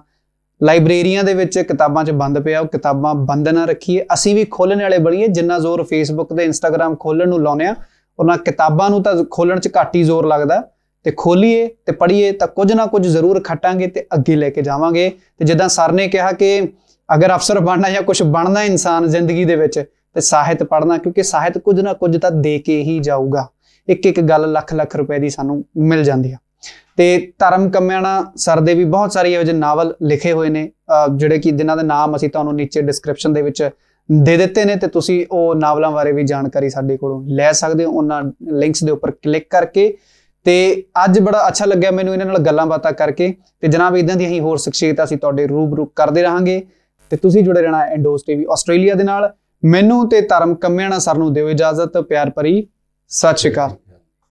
ਲਾਇਬ੍ਰੇਰੀਆਂ ਦੇ ਵਿੱਚ ਕਿਤਾਬਾਂ 'ਚ ਬੰਦ ਪਿਆ, ਉਹ ਕਿਤਾਬਾਂ ਬੰਦ ਨਾ ਰੱਖੀਏ, ਅਸੀਂ ਵੀ ਖੋਲ੍ਹਣ ਵਾਲੇ ਬਣੀਏ। ਜਿੰਨਾ ਜ਼ੋਰ ਫੇਸਬੁੱਕ ਤੇ ਇੰਸਟਾਗ੍ਰਾਮ ਖੋਲ੍ਹਣ ਨੂੰ ਲਾਉਂਦੇ ਹਾਂ, ਉਹਨਾਂ ਕਿਤਾਬਾਂ ਨੂੰ ਤਾਂ ਖੋਲ੍ਹਣ 'ਚ ਘੱਟ ਹੀ ਜ਼ੋਰ ਲੱਗਦਾ, ਤੇ ਖੋਲੀਏ ਤੇ ਪੜ੍ਹੀਏ ਤਾਂ ਕੁਝ ਨਾ ਕੁਝ ਜ਼ਰੂਰ ਖੱਟਾਂਗੇ ਤੇ ਅੱਗੇ ਲੈ ਕੇ ਜਾਵਾਂਗੇ। ਤੇ ਜਿੱਦਾਂ ਸਰ ਨੇ ਕਿਹਾ ਕਿ ਅਗਰ ਅਫਸਰ ਬਣਨਾ ਜਾਂ ਕੁਝ ਬਣਨਾ ਇਨਸਾਨ ਜ਼ਿੰਦਗੀ ਦੇ ਵਿੱਚ, ਤੇ ਸਾਹਿਤ ਪੜ੍ਹਨਾ, ਕਿਉਂਕਿ ਸਾਹਿਤ ਕੁਝ ਨਾ ਕੁਝ ਤਾਂ ਦੇ ਕੇ ਹੀ ਜਾਊਗਾ। ਇੱਕ ਇੱਕ ਗੱਲ ਲੱਖ ਲੱਖ ਰੁਪਏ ਦੀ ਸਾਨੂੰ ਮਿਲ ਜਾਂਦੀ ਆ। ਤੇ ਧਰਮ ਕੰਮਿਆਣਾ ਸਰ ਦੇ ਵੀ ਬਹੁਤ ਸਾਰੇ ਇਹੋ ਜਿਹੇ ਨਾਵਲ ਲਿਖੇ ਹੋਏ ਨੇ, ਜਿਹੜੇ ਕਿ ਜਿਨ੍ਹਾਂ ਦੇ ਨਾਮ ਅਸੀਂ ਤੁਹਾਨੂੰ ਨੀਚੇ ਡਿਸਕ੍ਰਿਪਸ਼ਨ ਦੇ ਵਿੱਚ ਦੇ ਦਿੱਤੇ ਨੇ, ਤੇ ਤੁਸੀਂ ਉਹ ਨਾਵਲਾਂ ਬਾਰੇ ਵੀ ਜਾਣਕਾਰੀ ਸਾਡੇ ਕੋਲੋਂ ਲੈ ਸਕਦੇ ਹੋ ਉਹਨਾਂ ਲਿੰਕਸ ਦੇ ਉੱਪਰ ਕਲਿੱਕ ਕਰਕੇ। ਤੇ ਅੱਜ ਬੜਾ ਅੱਛਾ ਲੱਗਿਆ ਮੈਨੂੰ ਇਹਨਾਂ ਨਾਲ ਗੱਲਾਂ ਬਾਤਾਂ ਕਰਕੇ, ਤੇ ਜਨਾਬ ਇਦਾਂ ਦੀਆਂ ਹੀ ਹੋਰ ਸ਼ਖਸੀਅਤਾਂ ਅਸੀਂ ਤੁਹਾਡੇ ਰੂਬਰੂ ਕਰਦੇ ਰਹਾਂਗੇ, ਤੇ ਤੁਸੀਂ ਜੁੜੇ ਰਹਿਣਾ ਇੰਡੋਜ਼ ਟੀਵੀ ਆਸਟ੍ਰੇਲੀਆ ਦੇ ਨਾਲ। ਮੈਨੂੰ ਤੇ ਧਰਮ ਕੰਮਿਆਣਾ ਸਰ ਨੂੰ ਦਿਓ ਇਜਾਜ਼ਤ, ਪਿਆਰ ਭਰੀ ਸਤਿ ਸ਼੍ਰੀ ਅਕਾਲ।